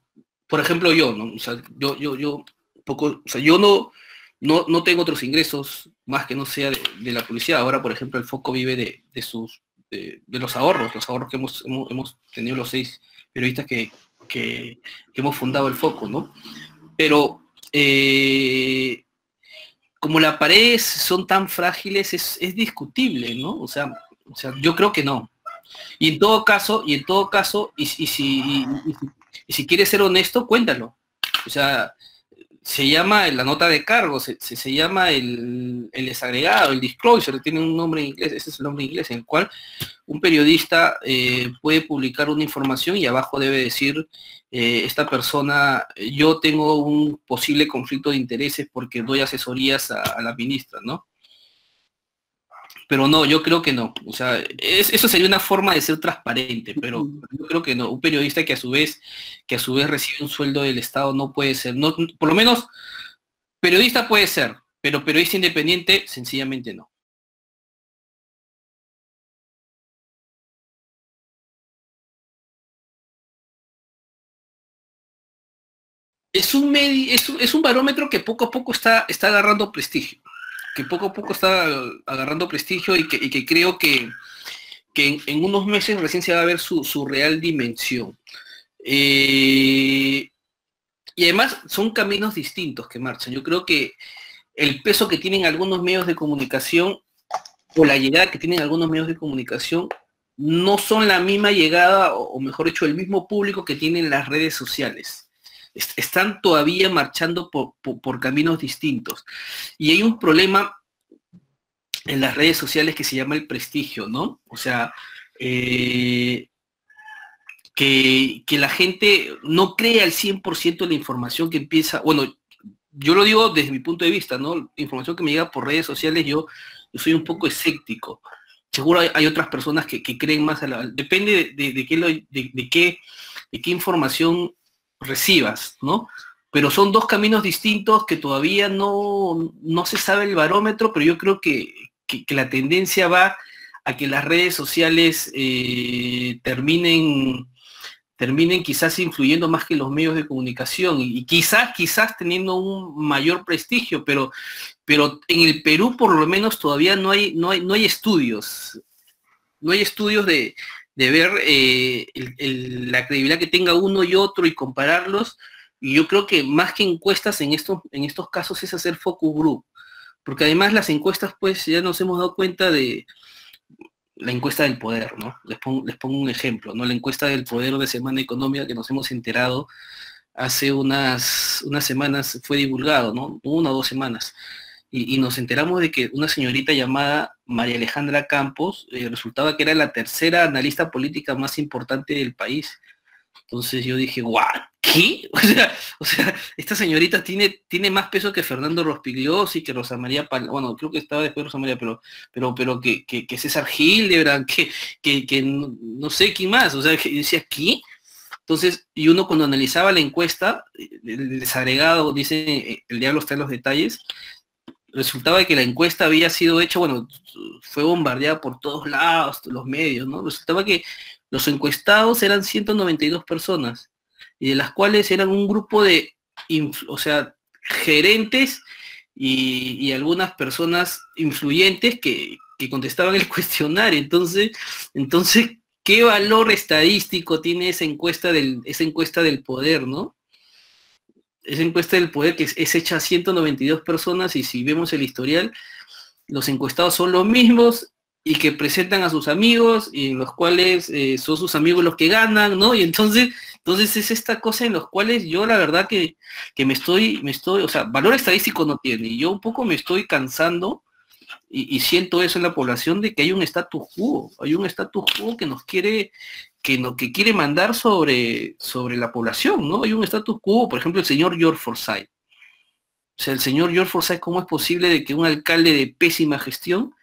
por ejemplo, yo, ¿no? O sea, yo poco, o sea, yo no tengo otros ingresos más que no sea de la publicidad. Ahora, por ejemplo, el Foco vive de los ahorros que hemos tenido los 6 periodistas que hemos fundado el Foco, ¿no? Pero como las paredes son tan frágiles, es discutible, ¿no? O sea, yo creo que no. Y si quieres ser honesto, cuéntalo. O sea, se llama la nota de cargo, se llama el desagregado, el disclosure, tiene un nombre en inglés, ese es el nombre en inglés, en el cual un periodista puede publicar una información y abajo debe decir, esta persona, yo tengo un posible conflicto de intereses porque doy asesorías a la ministra, ¿no? Pero no, yo creo que no. O sea, eso sería una forma de ser transparente, pero yo creo que no. Un periodista que a su vez recibe un sueldo del Estado no puede ser. No, por lo menos, periodista puede ser, pero periodista independiente, sencillamente no. Es un barómetro que poco a poco está agarrando prestigio. Que poco a poco está agarrando prestigio y que creo que en unos meses recién se va a ver su real dimensión. Eh, y además son caminos distintos que marchan. Yo creo que el peso que tienen algunos medios de comunicación o la llegada que tienen algunos medios de comunicación no son la misma llegada, o mejor dicho, el mismo público que tienen las redes sociales. Están todavía marchando por caminos distintos. Y hay un problema en las redes sociales que se llama el prestigio, ¿no? O sea, eh, que la gente no crea al 100% la información que empieza, bueno, yo lo digo desde mi punto de vista, ¿no? Información que me llega por redes sociales, yo soy un poco escéptico. Seguro hay otras personas que creen más depende de qué información recibas, ¿no? Pero son dos caminos distintos que todavía no se sabe el barómetro, pero yo creo que la tendencia va a que las redes sociales terminen quizás influyendo más que los medios de comunicación y quizás teniendo un mayor prestigio, pero en el Perú por lo menos todavía no hay estudios, no hay estudios de ver la credibilidad que tenga uno y otro y compararlos, y yo creo que más que encuestas en estos casos es hacer focus group, porque además las encuestas pues ya nos hemos dado cuenta de la encuesta del poder, ¿no? Les pongo un ejemplo, ¿no? La encuesta del poder de Semana Económica que nos hemos enterado hace unas semanas fue divulgado, ¿no? 1 o 2 semanas. Y nos enteramos de que una señorita llamada María Alejandra Campos resultaba que era la tercera analista política más importante del país. Entonces yo dije, ¿what? ¿Qué? O sea, esta señorita tiene más peso que Fernando Rospigliosi, que Rosa María bueno, creo que estaba después de Rosa María, pero que César Hildebrand, que no sé quién más. O sea, que decía, ¿qué? Entonces, y uno cuando analizaba la encuesta, el desagregado, dice, el diablo está en los detalles, resultaba que la encuesta había sido hecha, bueno, fue bombardeada por todos lados, los medios, ¿no? Resultaba que los encuestados eran 192 personas, y de las cuales eran un grupo de, o sea, gerentes y algunas personas influyentes que contestaban el cuestionario. Entonces, ¿qué valor estadístico tiene esa encuesta del poder, ¿no? Esa encuesta del poder que es hecha a 192 personas, y si vemos el historial, los encuestados son los mismos y que presentan a sus amigos, y en los cuales son sus amigos los que ganan, ¿no? Y entonces es esta cosa en los cuales yo la verdad que o sea, valor estadístico no tiene, y yo un poco me estoy cansando y siento eso en la población, de que hay un status quo que nos quiere, que quiere mandar sobre la población, ¿no? Hay un status quo, por ejemplo, el señor George Forsyth. O sea, el señor George Forsyth, ¿cómo es posible de que un alcalde de pésima gestión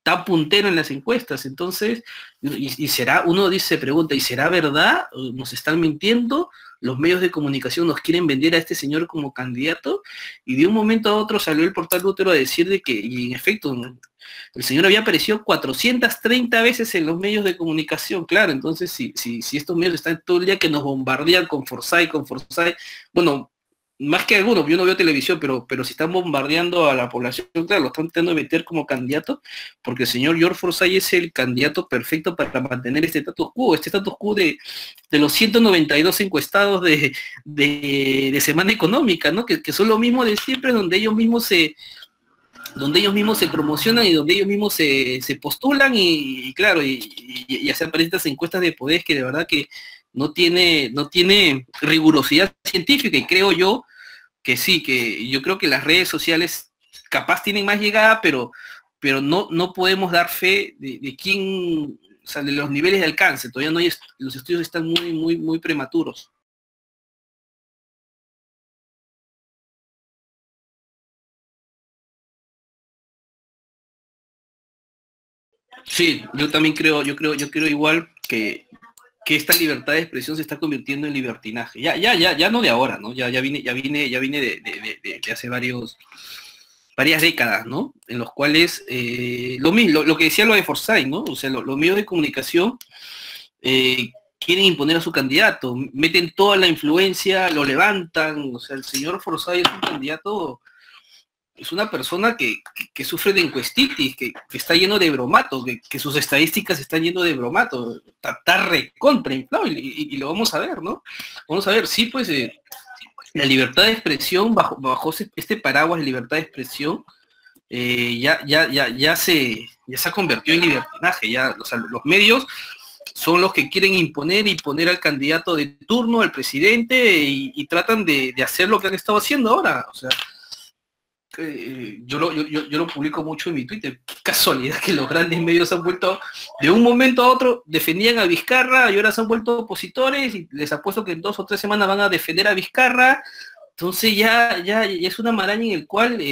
tan puntero en las encuestas? Entonces, y será, uno dice, se pregunta, ¿y será verdad? ¿Nos están mintiendo? los medios de comunicación nos quieren vender a este señor como candidato, y de un momento a otro salió el portal Útero a decir de que, y en efecto, el señor había aparecido 430 veces en los medios de comunicación, claro. Entonces si estos medios están todo el día que nos bombardean con Forsyth, bueno, más que algunos, yo no veo televisión, pero si están bombardeando a la población, claro, lo están tratando de meter como candidato, porque el señor George Forsyth es el candidato perfecto para mantener este status quo de los 192 encuestados de Semana Económica, ¿no? Que son lo mismo de siempre, donde ellos mismos se promocionan y donde ellos mismos se postulan y claro, y hacer para estas encuestas de poder que de verdad que no tiene rigurosidad científica. Y creo yo que sí, que yo creo que las redes sociales capaz tienen más llegada, pero no podemos dar fe de quién, o sea, de los niveles de alcance. Todavía no hay, los estudios están muy prematuros. Sí, yo también creo, yo creo igual que esta libertad de expresión se está convirtiendo en libertinaje. Ya no de ahora, ¿no? Ya viene de hace varias décadas, ¿no? En los cuales lo mismo, lo que decía lo de Forsyth, ¿no? O sea, los medios de comunicación quieren imponer a su candidato, meten toda la influencia, lo levantan. O sea, el señor Forsyth es un candidato, es una persona que sufre de encuestitis, que está lleno de bromato, que sus estadísticas están llenas de bromato, está recontra inflado, y lo vamos a ver, ¿no? Vamos a ver, sí, pues la libertad de expresión, bajo este paraguas de libertad de expresión, ya se ha convertido en libertinaje. Ya, o sea, los medios son los que quieren imponer y poner al candidato de turno, al presidente, y tratan de hacer lo que han estado haciendo ahora. O sea, yo lo publico mucho en mi Twitter. Qué casualidad que los grandes medios han vuelto, de un momento a otro, defendían a Vizcarra y ahora se han vuelto opositores, y les apuesto que en 2 o 3 semanas van a defender a Vizcarra. Entonces ya es una maraña en el cual,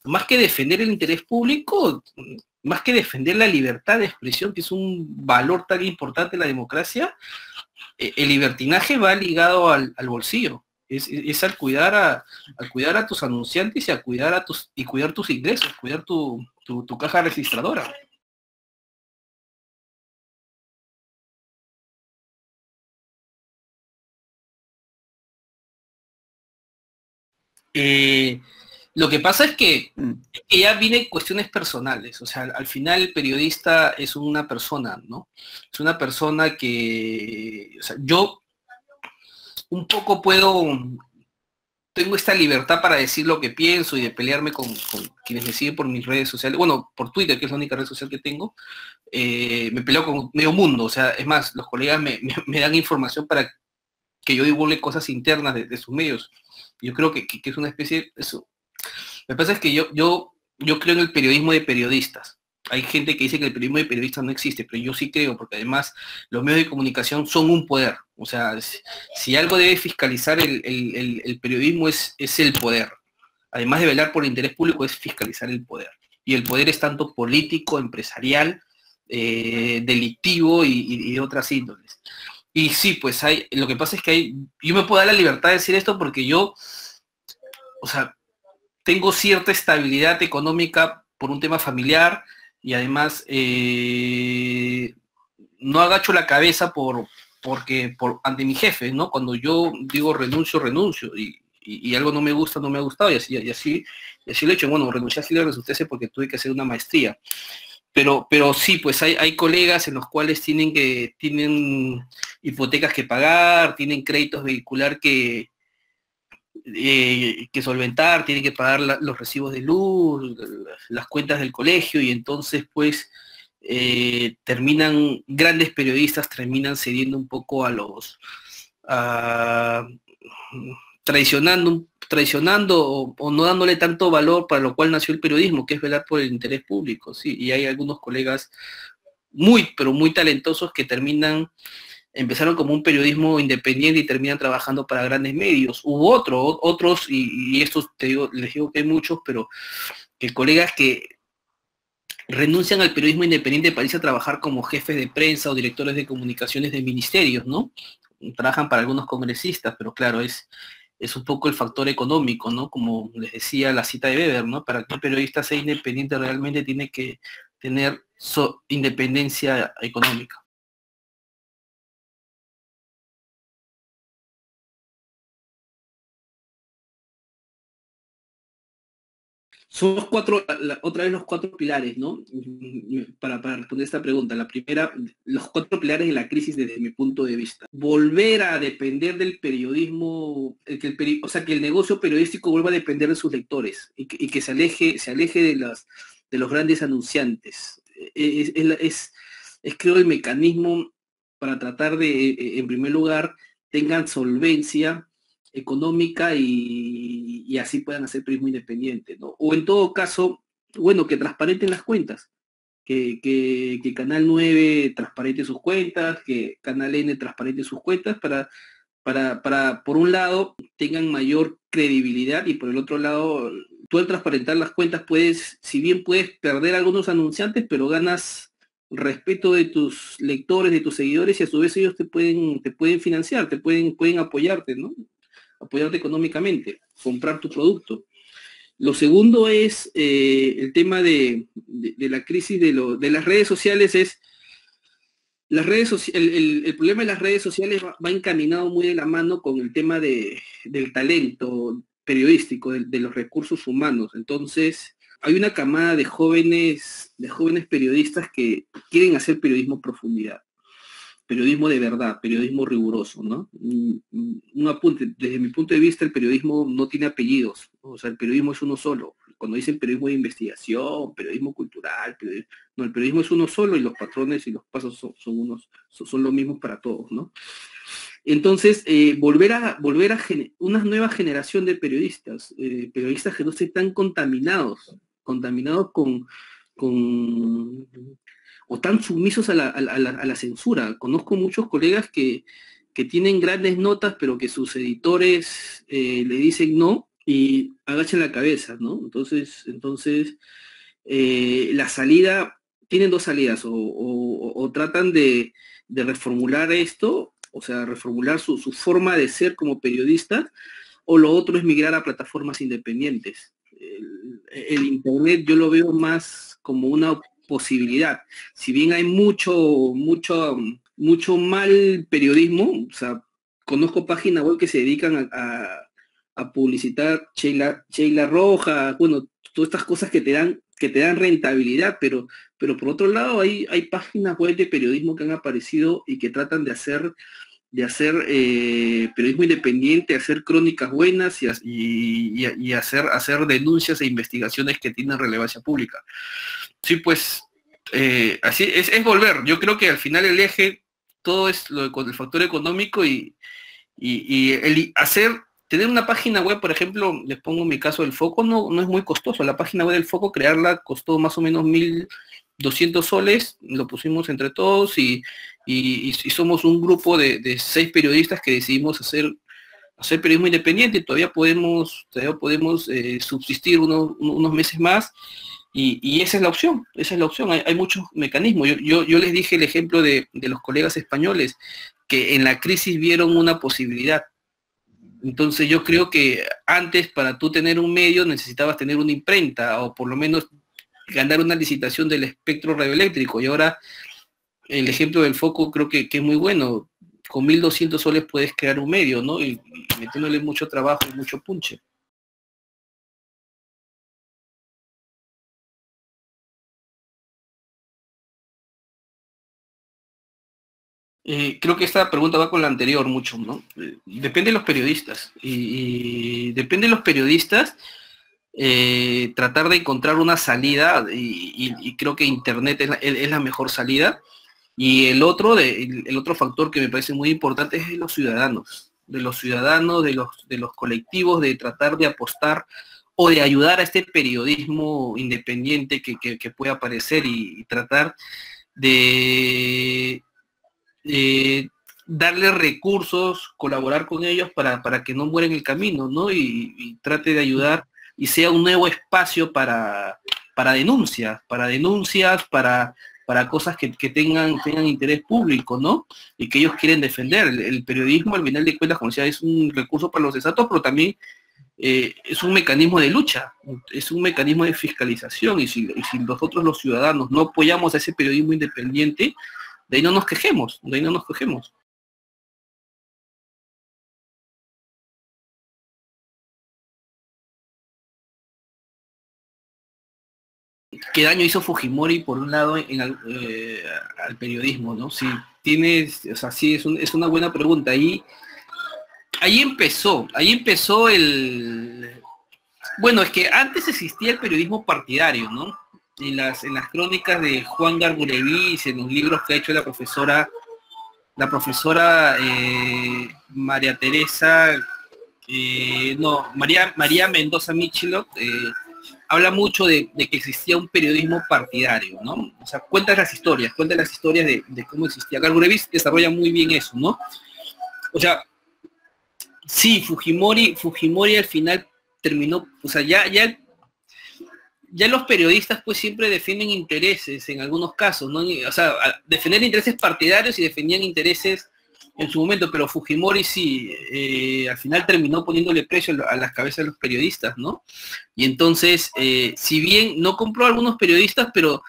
más que defender el interés público, más que defender la libertad de expresión, que es un valor tan importante en la democracia, el libertinaje va ligado al bolsillo. Es al cuidar a tus anunciantes y cuidar tus ingresos, cuidar tu caja registradora. Eh, lo que pasa es que ya viene cuestiones personales. O sea, al final el periodista es una persona, ¿no? Es una persona que, o sea, yo un poco tengo esta libertad para decir lo que pienso y de pelearme con quienes me siguen por mis redes sociales, bueno, por Twitter, que es la única red social que tengo. Me peleo con medio mundo. O sea, es más, los colegas me dan información para que yo divulgue cosas internas de sus medios. Yo creo que es una especie, eso. Lo que pasa es que yo creo en el periodismo de periodistas. Hay gente que dice que el periodismo de periodistas no existe, pero yo sí creo, porque además los medios de comunicación son un poder. O sea, si algo debe fiscalizar el periodismo es el poder. Además de velar por el interés público, es fiscalizar el poder. Y el poder es tanto político, empresarial, delictivo y de otras índoles. Y sí, pues lo que pasa es que yo me puedo dar la libertad de decir esto porque yo, o sea, tengo cierta estabilidad económica por un tema familiar, y además no agacho la cabeza ante mi jefe, ¿no? Cuando yo digo renuncio, renuncio, y algo no me gusta, no me ha gustado, y así lo he hecho. Bueno, renunciar sí le resulté porque tuve que hacer una maestría. Pero sí, pues hay colegas en los cuales tienen hipotecas que pagar, tienen créditos vehicular que solventar, tienen que pagar los recibos de luz, las cuentas del colegio, y entonces pues grandes periodistas terminan cediendo un poco a- traicionando o no dándole tanto valor para lo cual nació el periodismo, que es velar por el interés público, ¿sí? Y hay algunos colegas pero muy talentosos que empezaron como un periodismo independiente y terminan trabajando para grandes medios. Hubo otros, y estos les digo que hay muchos, pero que colegas que renuncian al periodismo independiente para irse a trabajar como jefes de prensa o directores de comunicaciones de ministerios, ¿no? trabajan para algunos congresistas, pero claro, es un poco el factor económico, ¿no? Como les decía la cita de Weber, ¿no? Para que un periodista sea independiente realmente tiene que tener independencia económica. Son los cuatro, otra vez los cuatro pilares, ¿no? Para responder esta pregunta. La primera, los cuatro pilares de la crisis desde mi punto de vista. Volver a depender del periodismo, o sea, que el negocio periodístico vuelva a depender de sus lectores y que se aleje de los grandes anunciantes. Es creo, el mecanismo para tratar de, en primer lugar, tengan solvencia económica y así puedan hacer periodismo independiente, ¿no? O en todo caso, bueno, que transparenten las cuentas, que Canal 9 transparente sus cuentas, que Canal N transparente sus cuentas por un lado, tengan mayor credibilidad y por el otro lado, tú al transparentar las cuentas puedes, si bien puedes perder algunos anunciantes, pero ganas respeto de tus lectores, de tus seguidores y a su vez ellos te pueden financiar, pueden apoyarte, ¿no? Apoyarte económicamente, comprar tu producto. Lo segundo es el tema de la crisis de las redes sociales. El problema de las redes sociales va encaminado muy de la mano con el tema del talento periodístico, de los recursos humanos. Entonces, hay una camada de jóvenes periodistas que quieren hacer periodismo a profundidad, periodismo de verdad, periodismo riguroso, ¿no? Un apunte, desde mi punto de vista el periodismo no tiene apellidos, ¿no? O sea, el periodismo es uno solo. Cuando dicen periodismo de investigación, periodismo cultural, no, el periodismo es uno solo y los patrones y los pasos son los mismos para todos, ¿no? Entonces, volver a una nueva generación de periodistas, periodistas que no estén tan contaminados con o tan sumisos a la censura. Conozco muchos colegas que tienen grandes notas, pero que sus editores le dicen no y agachan la cabeza, ¿no? Entonces la salida, tienen dos salidas, o tratan de reformular esto, o sea, reformular su forma de ser como periodistas, o lo otro es migrar a plataformas independientes. El Internet yo lo veo más como una posibilidad. Si bien hay mucho mal periodismo, o sea, conozco páginas web que se dedican a publicitar Sheila Roja, bueno, todas estas cosas que te dan rentabilidad, pero por otro lado hay páginas web de periodismo que han aparecido y que tratan de hacer periodismo independiente, hacer crónicas buenas y hacer denuncias e investigaciones que tienen relevancia pública. Sí, pues así es volver. Yo creo que al final el eje, todo es con el factor económico y tener una página web, por ejemplo, les pongo mi caso del Foco, no es muy costoso. La página web del Foco, crearla costó más o menos 1.200 soles, lo pusimos entre todos y somos un grupo de 6 periodistas que decidimos hacer periodismo independiente y todavía podemos subsistir unos meses más y esa es la opción, hay muchos mecanismos. Yo les dije el ejemplo de los colegas españoles que en la crisis vieron una posibilidad. Entonces yo creo que antes para tú tener un medio necesitabas tener una imprenta o por lo menos ganar una licitación del espectro radioeléctrico y ahora el ejemplo del Foco creo que es muy bueno. Con 1.200 soles puedes crear un medio, ¿no? Y metiéndole mucho trabajo y mucho punche. Creo que esta pregunta va con la anterior mucho, ¿no? Depende de los periodistas. Y depende de los periodistas tratar de encontrar una salida y creo que Internet es la mejor salida. Y el otro factor que me parece muy importante es de los ciudadanos, de los colectivos, de tratar de apostar o de ayudar a este periodismo independiente que puede aparecer y tratar de darle recursos, colaborar con ellos para que no muera en el camino, ¿no? Y trate de ayudar y sea un nuevo espacio para denuncias, para cosas que tengan interés público, ¿no? Y que ellos quieren defender. El periodismo, al final de cuentas, como decía, es un recurso para los estados, pero también es un mecanismo de lucha, es un mecanismo de fiscalización, y si nosotros los ciudadanos no apoyamos a ese periodismo independiente, de ahí no nos quejemos, de ahí no nos quejemos. ¿Qué daño hizo Fujimori, por un lado, al periodismo, ¿no? Si tienes, o sea, sí, es una buena pregunta. Ahí empezó Bueno, es que antes existía el periodismo partidario, ¿no? En las crónicas de Juan Garburevis, en los libros que ha hecho la profesora María Teresa, María Mendoza Michilot, habla mucho de que existía un periodismo partidario, ¿no? O sea, cuenta las historias de cómo existía. Garburevis desarrolla muy bien eso, ¿no? O sea, sí, Fujimori al final terminó, o sea, ya los periodistas pues siempre defienden intereses en algunos casos, ¿no? O sea, defender intereses partidarios y defendían intereses en su momento, pero Fujimori sí, al final terminó poniéndole precio a las cabezas de los periodistas, ¿no? Y entonces, si bien no compró a algunos periodistas, pero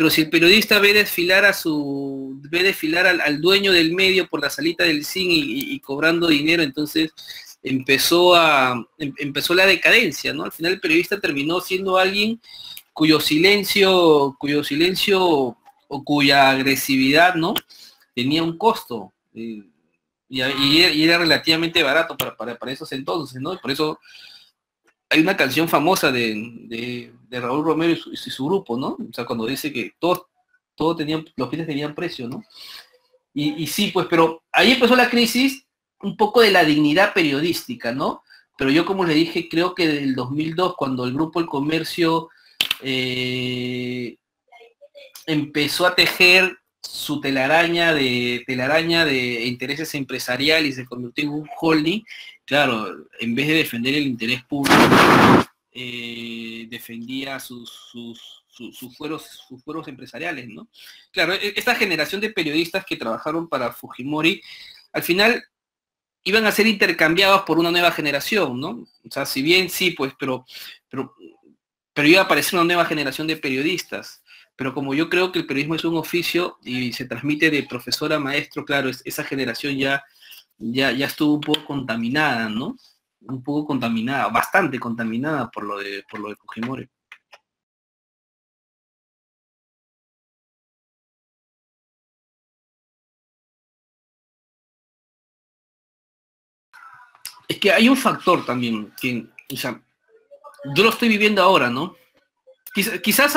si el periodista ve desfilar al dueño del medio por la salita del zinc y cobrando dinero, entonces empezó la decadencia, ¿no? Al final el periodista terminó siendo alguien cuyo silencio o cuya agresividad, ¿no? Tenía un costo. Y era relativamente barato para esos entonces, ¿no? Por eso hay una canción famosa de Raúl Romero y su grupo, ¿no? O sea, cuando dice que los bienes tenían precio, ¿no? Y sí, pues, pero ahí empezó la crisis un poco de la dignidad periodística, ¿no? Pero yo, como le dije, creo que desde el 2002, cuando el Grupo El Comercio empezó a tejer su telaraña de intereses empresariales y se convirtió en un holding, claro, en vez de defender el interés público, defendía sus fueros empresariales, ¿no? Claro, esta generación de periodistas que trabajaron para Fujimori, al final iban a ser intercambiados por una nueva generación, ¿no? O sea, si bien sí, pues, pero iba a aparecer una nueva generación de periodistas. Pero como yo creo que el periodismo es un oficio y se transmite de profesor a maestro, claro, esa generación ya estuvo un poco contaminada, ¿no? Un poco contaminada, bastante contaminada por lo de Fujimori. Es que hay un factor también, o sea, yo lo estoy viviendo ahora, ¿no? Quizás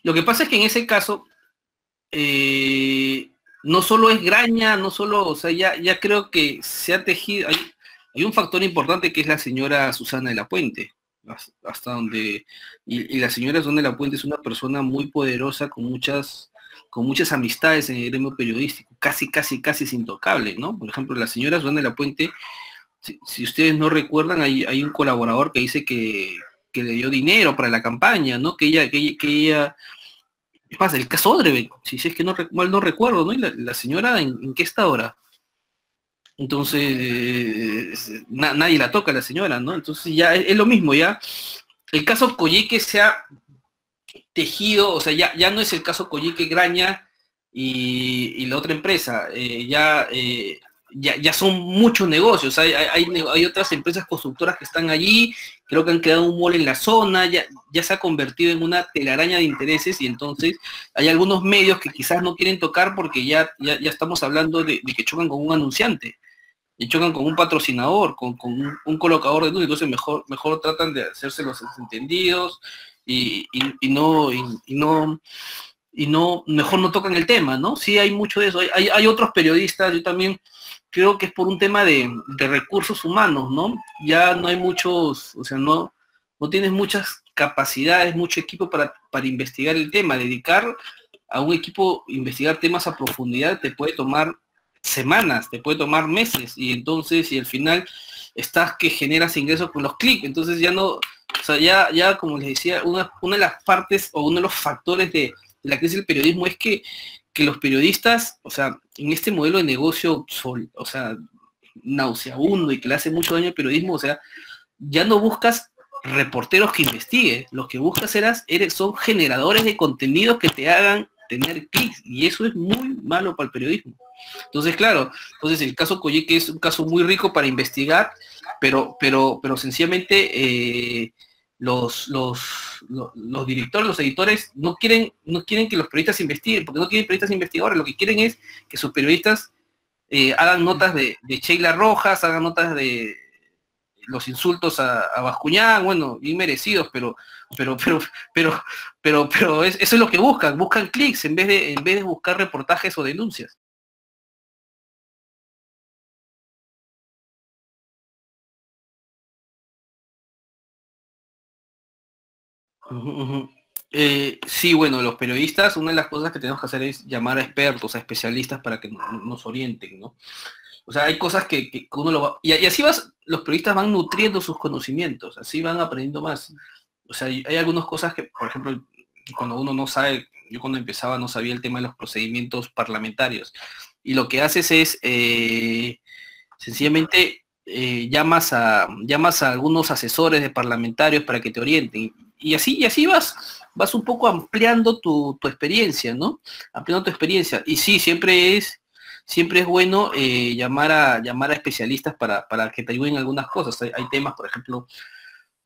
lo que pasa es que en ese caso, no solo es Graña, no solo, o sea, ya creo que se ha tejido, hay un factor importante que es la señora Susana de la Puente, hasta donde, y la señora Susana de la Puente es una persona muy poderosa, con muchas amistades en el gremio periodístico, casi es intocable, ¿no? Por ejemplo, la señora Susana de la Puente, si ustedes no recuerdan, hay un colaborador que dice que le dio dinero para la campaña, ¿no? Que ella es más, el caso Odebrecht, si es que mal no recuerdo, ¿no? Y la señora, ¿en qué está ahora? Entonces, nadie la toca a la señora, ¿no? Entonces ya es lo mismo, ya. El caso Coyique se ha tejido, o sea, ya no es el caso Coyique Graña y la otra empresa, ya son muchos negocios, hay otras empresas constructoras que están allí, creo que han creado un mall en la zona, ya se ha convertido en una telaraña de intereses, y entonces hay algunos medios que quizás no quieren tocar porque ya estamos hablando de que chocan con un anunciante, y chocan con un patrocinador, con un colocador de luz, entonces mejor tratan de hacerse los entendidos y no, mejor no tocan el tema, ¿no? Sí, hay mucho de eso. Hay otros periodistas, yo también creo que es por un tema de recursos humanos, ¿no? Ya no hay muchos, o sea, no tienes muchas capacidades, mucho equipo para investigar el tema. Dedicar a un equipo investigar temas a profundidad te puede tomar semanas, te puede tomar meses, y entonces, y al final estás que generas ingresos con los clics, entonces ya no, o sea, ya como les decía, una de las partes o uno de los factores de la crisis del periodismo es que los periodistas, o sea, en este modelo de negocio, o sea, nauseabundo y que le hace mucho daño al periodismo, o sea, ya no buscas reporteros que investiguen, los que buscas son generadores de contenidos que te hagan tener clics, y eso es muy malo para el periodismo. Entonces, claro, entonces el caso Coyeque es un caso muy rico para investigar, pero sencillamente los directores, los editores no quieren que los periodistas investiguen, porque no quieren periodistas investigadores, lo que quieren es que sus periodistas hagan notas de Sheila Rojas, hagan notas de los insultos a Bascuñán, bueno, bien merecidos, pero, pero, eso es lo que buscan clics en vez de buscar reportajes o denuncias. Ujú, ujú. Sí, bueno, los periodistas, una de las cosas que tenemos que hacer es llamar a expertos, a especialistas para que nos orienten, ¿no? O sea, hay cosas que uno lo va... Y así los periodistas van nutriendo sus conocimientos, así van aprendiendo más. O sea, hay algunas cosas que, por ejemplo, cuando uno no sabe, yo cuando empezaba no sabía el tema de los procedimientos parlamentarios. Y lo que haces es, sencillamente, llamas a algunos asesores de parlamentarios para que te orienten. Y así vas un poco ampliando tu experiencia, ¿no? Ampliando tu experiencia. Y sí, siempre es bueno llamar a especialistas para que te ayuden en algunas cosas. Hay temas, por ejemplo,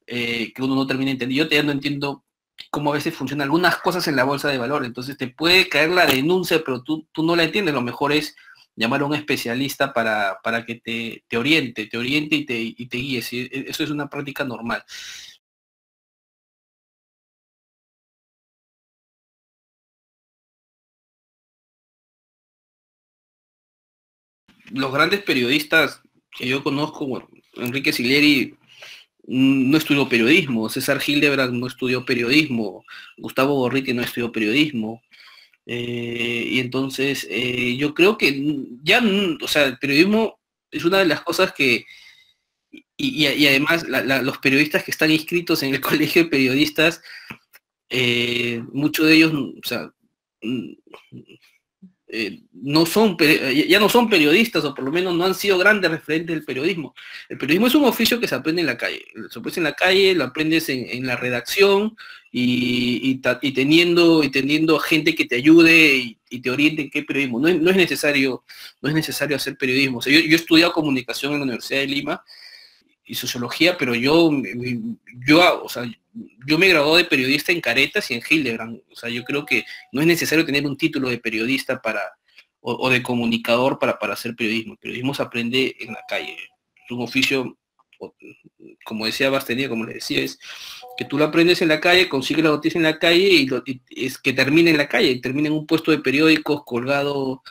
que uno no termina entendiendo. Yo ya no entiendo cómo a veces funcionan algunas cosas en la bolsa de valores. Entonces te puede caer la denuncia, pero tú no la entiendes. Lo mejor es llamar a un especialista para que te oriente y te guíe. ¿Sí? Eso es una práctica normal. Los grandes periodistas que yo conozco, bueno, Enrique Siglieri no estudió periodismo, César Hildebrand no estudió periodismo, Gustavo Gorriti no estudió periodismo, y entonces yo creo que ya, o sea, el periodismo es una de las cosas y además los periodistas que están inscritos en el colegio de periodistas, muchos de ellos, o sea, ya no son periodistas, o por lo menos no han sido grandes referentes del periodismo. El periodismo es un oficio que se aprende en la calle. Se aprende en la calle, lo aprendes en la redacción y teniendo gente que te ayude y te oriente en qué periodismo. No es necesario hacer periodismo. O sea, yo he estudiado comunicación en la Universidad de Lima y sociología, pero o sea, yo me gradué de periodista en Caretas y en Hildebrand. O sea, yo creo que no es necesario tener un título de periodista o de comunicador para hacer periodismo. El periodismo se aprende en la calle. Es un oficio, como decía Bastenía, como les decía, es que tú lo aprendes en la calle, consigues la noticia en la calle y es que termine en la calle, termina en un puesto de periódicos colgado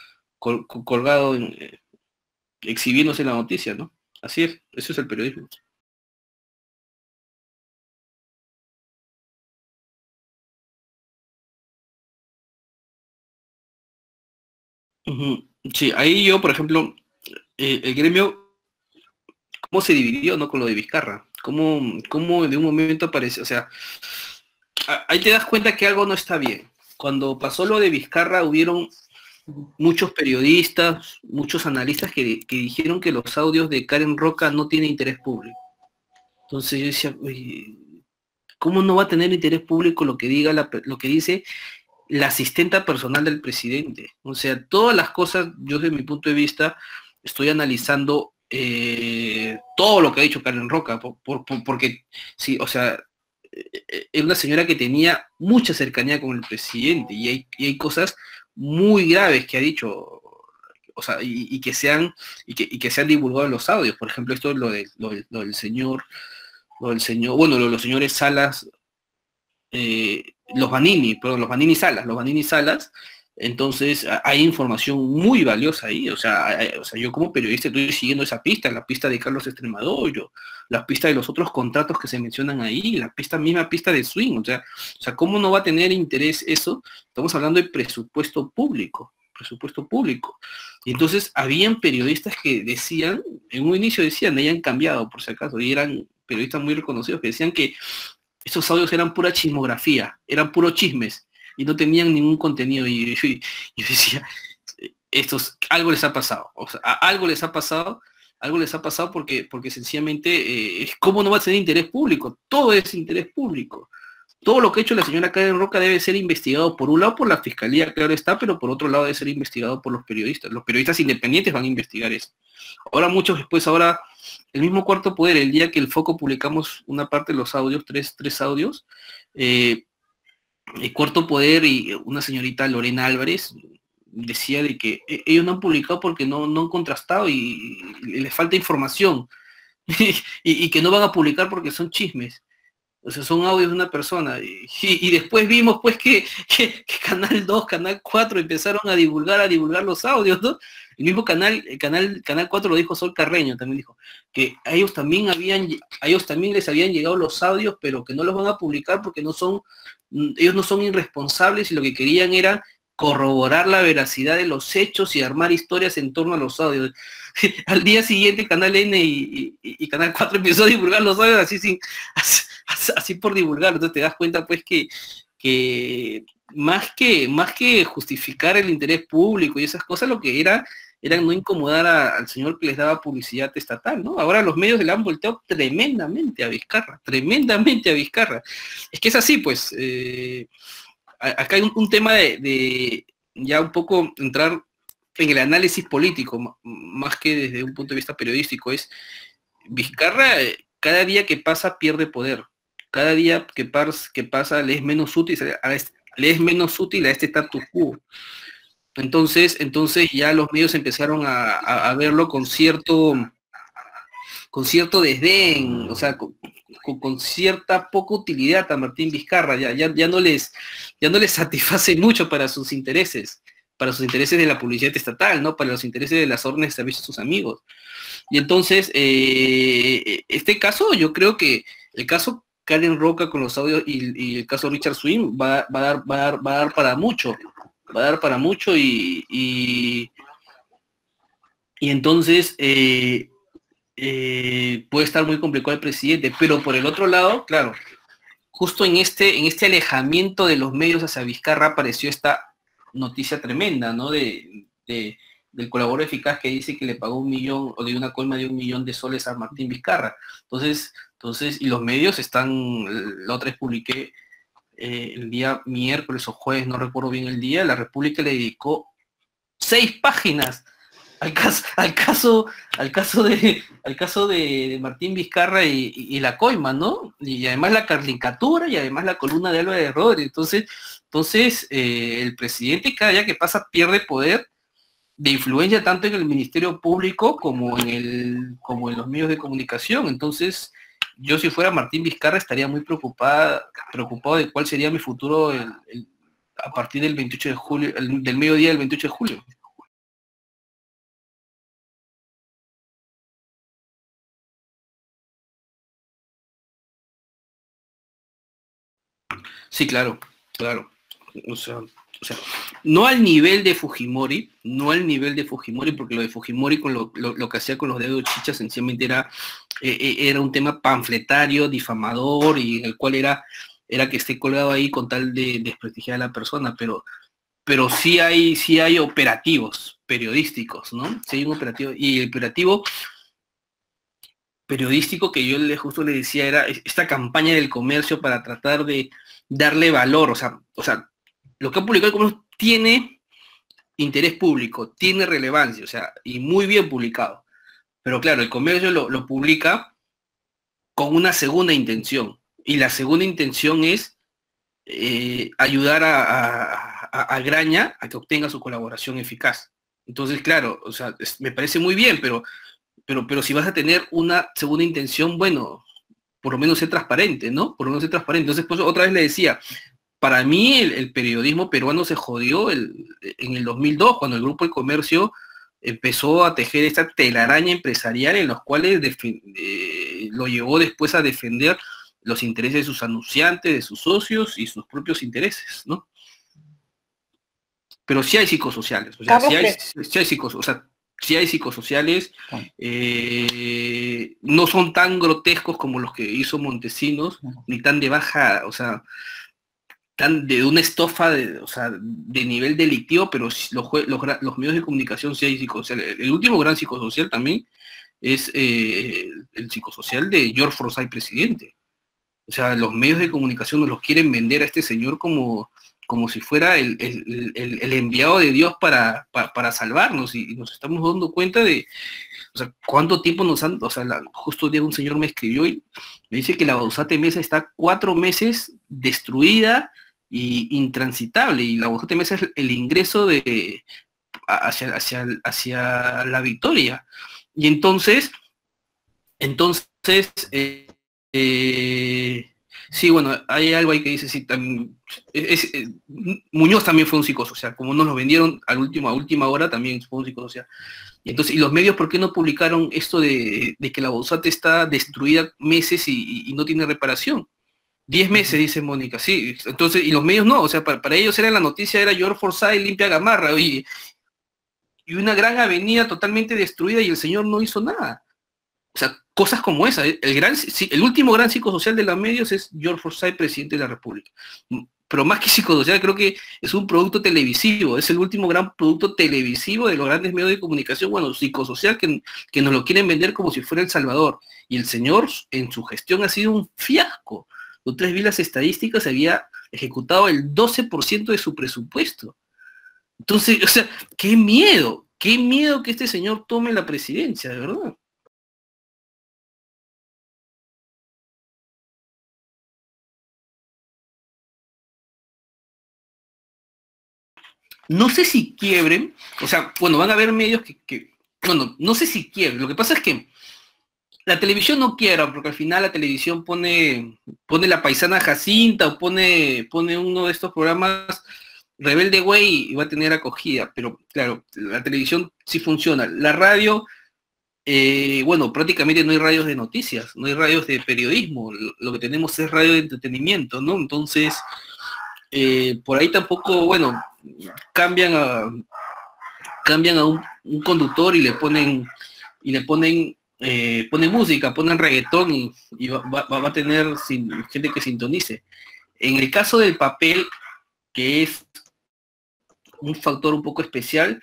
exhibiéndose la noticia, ¿no? Así es, eso es el periodismo. Ujú. Sí, ahí yo, por ejemplo, el gremio, ¿cómo se dividió, no? Con lo de Vizcarra. ¿Cómo de un momento apareció? O sea, ahí te das cuenta que algo no está bien. Cuando pasó lo de Vizcarra, hubieron muchos periodistas, muchos analistas que dijeron que los audios de Karen Roca no tienen interés público. Entonces yo decía, oye, ¿cómo no va a tener interés público lo que lo que dice la asistenta personal del presidente? O sea, todas las cosas, yo desde mi punto de vista, estoy analizando todo lo que ha dicho Karen Roca, porque sí, o sea, es una señora que tenía mucha cercanía con el presidente y hay cosas muy graves que ha dicho, o sea, y que se han divulgado en los audios. Por ejemplo, esto es lo del señor, bueno, lo de los señores Salas, los Vanini Salas. Entonces hay información muy valiosa ahí. O sea, yo como periodista estoy siguiendo esa pista, la pista de Carlos Extremadoyo, la pista de los otros contratos que se mencionan ahí, misma pista de Swing. O sea, ¿cómo no va a tener interés eso? Estamos hablando de presupuesto público, presupuesto público. Y entonces habían periodistas que decían, en un inicio decían, hayan cambiado por si acaso, y eran periodistas muy reconocidos que decían que esos audios eran pura chismografía, eran puros chismes. y no tenían ningún contenido, y yo decía, algo les ha pasado, o sea, algo les ha pasado porque sencillamente, ¿cómo no va a ser interés público? Todo es interés público. Todo lo que ha hecho la señora Karen Roca debe ser investigado, por un lado por la fiscalía, claro está, pero por otro lado debe ser investigado por los periodistas. Los periodistas independientes van a investigar eso. Ahora muchos después, el mismo Cuarto Poder, el día que el Foco publicamos una parte de los audios, tres audios, el Cuarto Poder y una señorita Lorena Álvarez decía de que ellos no han publicado porque no han contrastado y les falta información y que no van a publicar porque son chismes. O sea, son audios de una persona. Y después vimos pues que Canal 2, Canal 4 empezaron a divulgar los audios, ¿no? El mismo Canal 4 lo dijo Sol Carreño, también dijo, que a ellos también les habían llegado los audios, pero que no los van a publicar porque ellos no son irresponsables y lo que querían era corroborar la veracidad de los hechos y armar historias en torno a los audios. Al día siguiente Canal N y Canal 4 empezó a divulgar los audios así por divulgar. Entonces te das cuenta pues que más que justificar el interés público y esas cosas, lo que era no incomodar al señor que les daba publicidad estatal, ¿no? Ahora los medios le han volteado tremendamente a Vizcarra. Es que es así, pues. Acá hay un tema de ya un poco entrar en el análisis político, más que desde un punto de vista periodístico. Es Vizcarra, cada día que pasa pierde poder. Cada día que pasa le es menos útil a este status quo. Entonces ya los medios empezaron a verlo con cierto desdén, o sea, con cierta poca utilidad a Martín Vizcarra. Ya no les satisface mucho para sus intereses de la publicidad estatal, ¿no? Para los intereses de las órdenes de servicio a sus amigos. Y entonces, este caso, yo creo que el caso Karen Roca con los audios y el caso Richard Swing va a dar para mucho. Y entonces puede estar muy complicado el presidente. Pero por el otro lado, claro, justo en este alejamiento de los medios hacia Vizcarra apareció esta noticia tremenda, ¿no? Del colaborador eficaz que dice que le pagó 1 millón o de una coima de 1 millón de soles a Martín Vizcarra. Entonces, y los medios la otra vez publiqué el día miércoles o jueves, no recuerdo bien el día, La República le dedicó 6 páginas al caso de Martín Vizcarra y la coima, ¿no? Y además la caricatura y además la columna de Álvarez Rodríguez. Entonces el presidente cada día que pasa pierde poder de influencia tanto en el Ministerio Público como en los medios de comunicación. Entonces, yo si fuera Martín Vizcarra estaría muy preocupado de cuál sería mi futuro a partir del 28 de julio, del mediodía del 28 de julio. Sí, claro. O sea, no al nivel de Fujimori, porque lo de Fujimori con lo que hacía con los dedos chichas sencillamente era un tema panfletario, difamador, y en el cual era que esté colgado ahí con tal de desprestigiar a la persona, pero sí hay operativos periodísticos, ¿no? Sí hay un operativo, y el operativo periodístico que yo justo le decía era esta campaña del comercio para tratar de darle valor, o sea, lo que ha publicado el comercio tiene interés público, tiene relevancia, o sea, y muy bien publicado. Pero claro, el comercio lo publica con una segunda intención, y la segunda intención es ayudar a Graña a que obtenga su colaboración eficaz. Entonces, claro, o sea, me parece muy bien, pero si vas a tener una segunda intención, bueno, por lo menos ser transparente, ¿no? Entonces, pues otra vez le decía, para mí el periodismo peruano se jodió en el 2002, cuando el Grupo El Comercio empezó a tejer esta telaraña empresarial en los cuales lo llevó después a defender los intereses de sus anunciantes, de sus socios y sus propios intereses, ¿no? Pero sí hay psicosociales, o sea, sí hay psicosociales, no son tan grotescos como los que hizo Montesinos, ni tan de baja, o sea, tan de una estofa o sea, de nivel delictivo, pero los medios de comunicación sí hay psicosocial. El último gran psicosocial también es el psicosocial de George Forsyth, presidente. O sea, los medios de comunicación nos los quieren vender a este señor como si fuera el enviado de Dios para salvarnos, y nos estamos dando cuenta de, o sea, cuánto tiempo nos han, o sea, justo un día un señor me escribió y me dice que la Bausate Mesa está 4 meses destruida y intransitable, y la Bausate Mesa es el ingreso hacia la Victoria. Y entonces, sí, bueno, hay algo ahí que dice, sí, también, Muñoz también fue un psicosocial, como nos lo vendieron a última hora, también fue un psicosocial. Y entonces, ¿y los medios por qué no publicaron esto de que la Bausate está destruida meses y no tiene reparación? 10 meses, dice Mónica, sí. Entonces, y los medios no, o sea, para ellos era la noticia, era George Forsyth limpia Gamarra, y una gran avenida totalmente destruida y el señor no hizo nada. O sea, cosas como esa. El último gran psicosocial de los medios es George Forsyth, presidente de la República. Pero más que psicosocial, creo que es un producto televisivo, es el último gran producto televisivo de los grandes medios de comunicación, bueno, psicosocial, que nos lo quieren vender como si fuera El Salvador. Y el señor, en su gestión, ha sido un fiasco. Ustedes vi las estadísticas, había ejecutado el 12% de su presupuesto. Entonces, o sea, qué miedo que este señor tome la presidencia, de verdad. No sé si quiebren, o sea, bueno, van a haber medios bueno, no sé si quiebren. Lo que pasa es que la televisión no quiebra, porque al final la televisión pone La Paisana Jacinta o pone uno de estos programas Rebelde Way y va a tener acogida, pero claro, la televisión sí funciona. La radio, bueno, prácticamente no hay radios de noticias, no hay radios de periodismo, lo que tenemos es radio de entretenimiento, ¿no? Entonces, por ahí tampoco, bueno, cambian a un conductor y le ponen ponen música, ponen reggaetón y va a tener gente que sintonice. En el caso del papel, que es un factor un poco especial,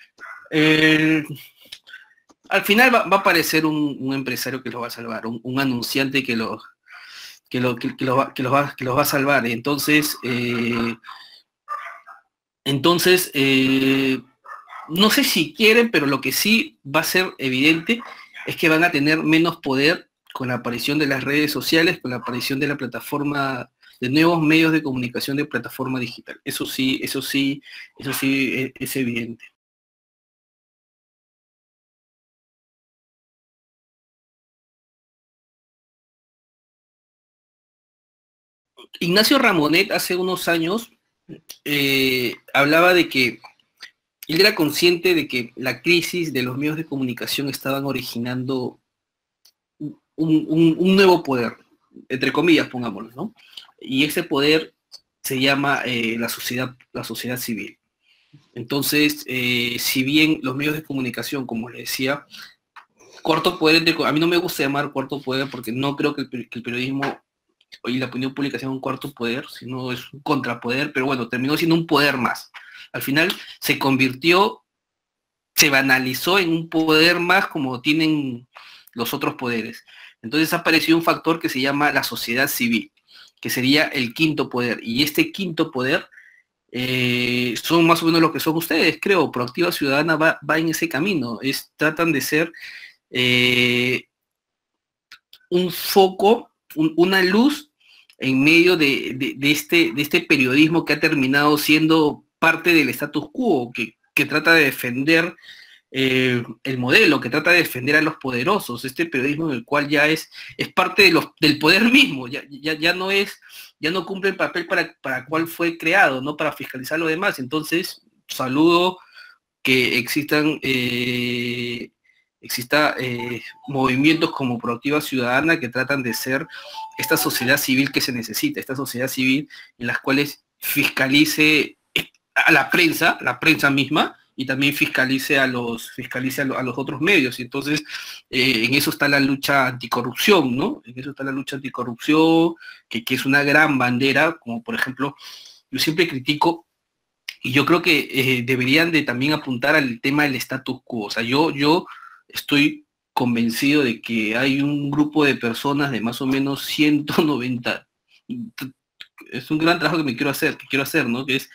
al final va a aparecer un empresario que los va a salvar, un anunciante que los va a salvar. Entonces, no sé si quieren, pero lo que sí va a ser evidente es que van a tener menos poder con la aparición de las redes sociales, con la aparición de la plataforma, de nuevos medios de comunicación de plataforma digital. Eso sí es evidente. Ignacio Ramonet hace unos años hablaba de que él era consciente de que la crisis de los medios de comunicación estaban originando un nuevo poder, entre comillas, pongámoslo, ¿no? Y ese poder se llama la sociedad civil. Entonces, si bien los medios de comunicación, como les decía, cuarto poder, a mí no me gusta llamar cuarto poder porque no creo que el periodismo y la opinión pública sea un cuarto poder, sino es un contrapoder, pero bueno, terminó siendo un poder más. Al final se banalizó en un poder más como tienen los otros poderes. Entonces ha aparecido un factor que se llama la sociedad civil, que sería el quinto poder. Y este quinto poder son más o menos lo que son ustedes, creo. Proactiva Ciudadana va en ese camino. Tratan de ser un foco, una luz en medio de este periodismo que ha terminado siendo parte del status quo, que trata de defender el modelo, que trata de defender a los poderosos, este periodismo en el cual ya es parte del poder mismo, ya no cumple el papel para cual fue creado, ¿no? Para fiscalizar lo demás. Entonces, saludo que exista movimientos como Proactiva Ciudadana que tratan de ser esta sociedad civil que se necesita, esta sociedad civil en las cuales fiscalice a la prensa misma, y también fiscalice a los otros medios. Y entonces, en eso está la lucha anticorrupción, ¿no? En eso está la lucha anticorrupción, que es una gran bandera, como por ejemplo yo siempre critico, y yo creo que deberían de también apuntar al tema del status quo. O sea, yo estoy convencido de que hay un grupo de personas de más o menos 190. Es un gran trabajo que quiero hacer, ¿no? Que es,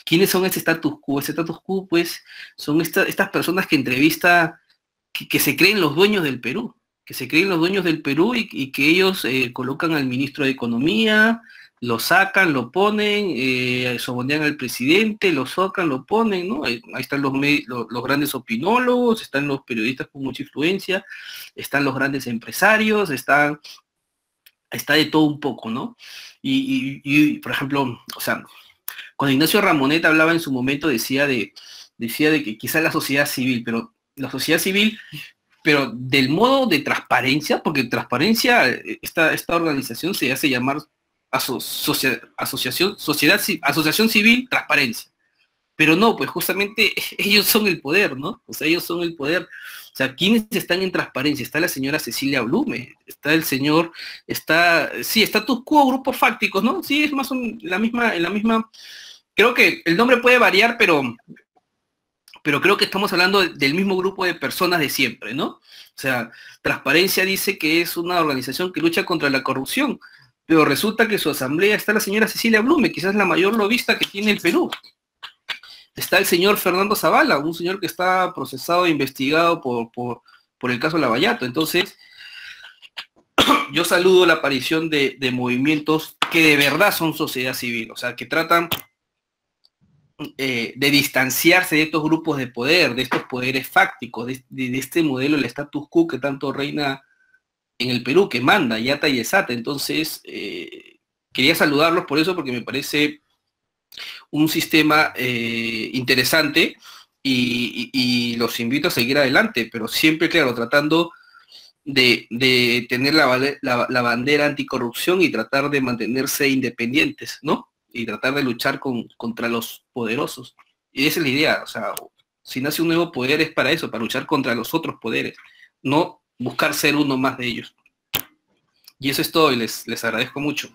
¿quiénes son ese status quo? Ese status quo, pues, son estas personas que entrevista, que se creen los dueños del Perú, que se creen los dueños del Perú y que ellos colocan al ministro de Economía, lo sacan, lo ponen, sobonean al presidente, lo sacan, lo ponen, ¿no? Ahí están los grandes opinólogos, están los periodistas con mucha influencia, están los grandes empresarios, está de todo un poco, ¿no? Por ejemplo, o sea, cuando Ignacio Ramonet hablaba en su momento, decía de que quizás la sociedad civil, pero la sociedad civil, pero del modo de transparencia, porque transparencia, esta organización se hace llamar Asociación Civil Transparencia. Pero no, pues justamente ellos son el poder, ¿no? O sea, ellos son el poder. O sea, ¿quiénes están en transparencia? Está la señora Cecilia Blume, está el señor, está Status Quo, grupos fácticos, ¿no? Sí, es más en la misma, creo que el nombre puede variar, pero creo que estamos hablando del mismo grupo de personas de siempre, ¿no? O sea, Transparencia dice que es una organización que lucha contra la corrupción, pero resulta que en su asamblea está la señora Cecilia Blume, quizás la mayor lobista que tiene el Perú. Está el señor Fernando Zavala, un señor que está procesado e investigado por el caso Lavallato. Entonces, yo saludo la aparición de movimientos que de verdad son sociedad civil, o sea, que tratan de distanciarse de estos grupos de poder, de estos poderes fácticos, de este modelo, el status quo que tanto reina en el Perú, que manda y ata y desata. Entonces, quería saludarlos por eso, porque me parece un sistema interesante y los invito a seguir adelante, pero siempre, claro, tratando de tener la bandera anticorrupción y tratar de mantenerse independientes, ¿no? Y tratar de luchar contra los poderosos. Y esa es la idea, o sea, si nace un nuevo poder es para eso, para luchar contra los otros poderes, no buscar ser uno más de ellos. Y eso es todo, y les agradezco mucho.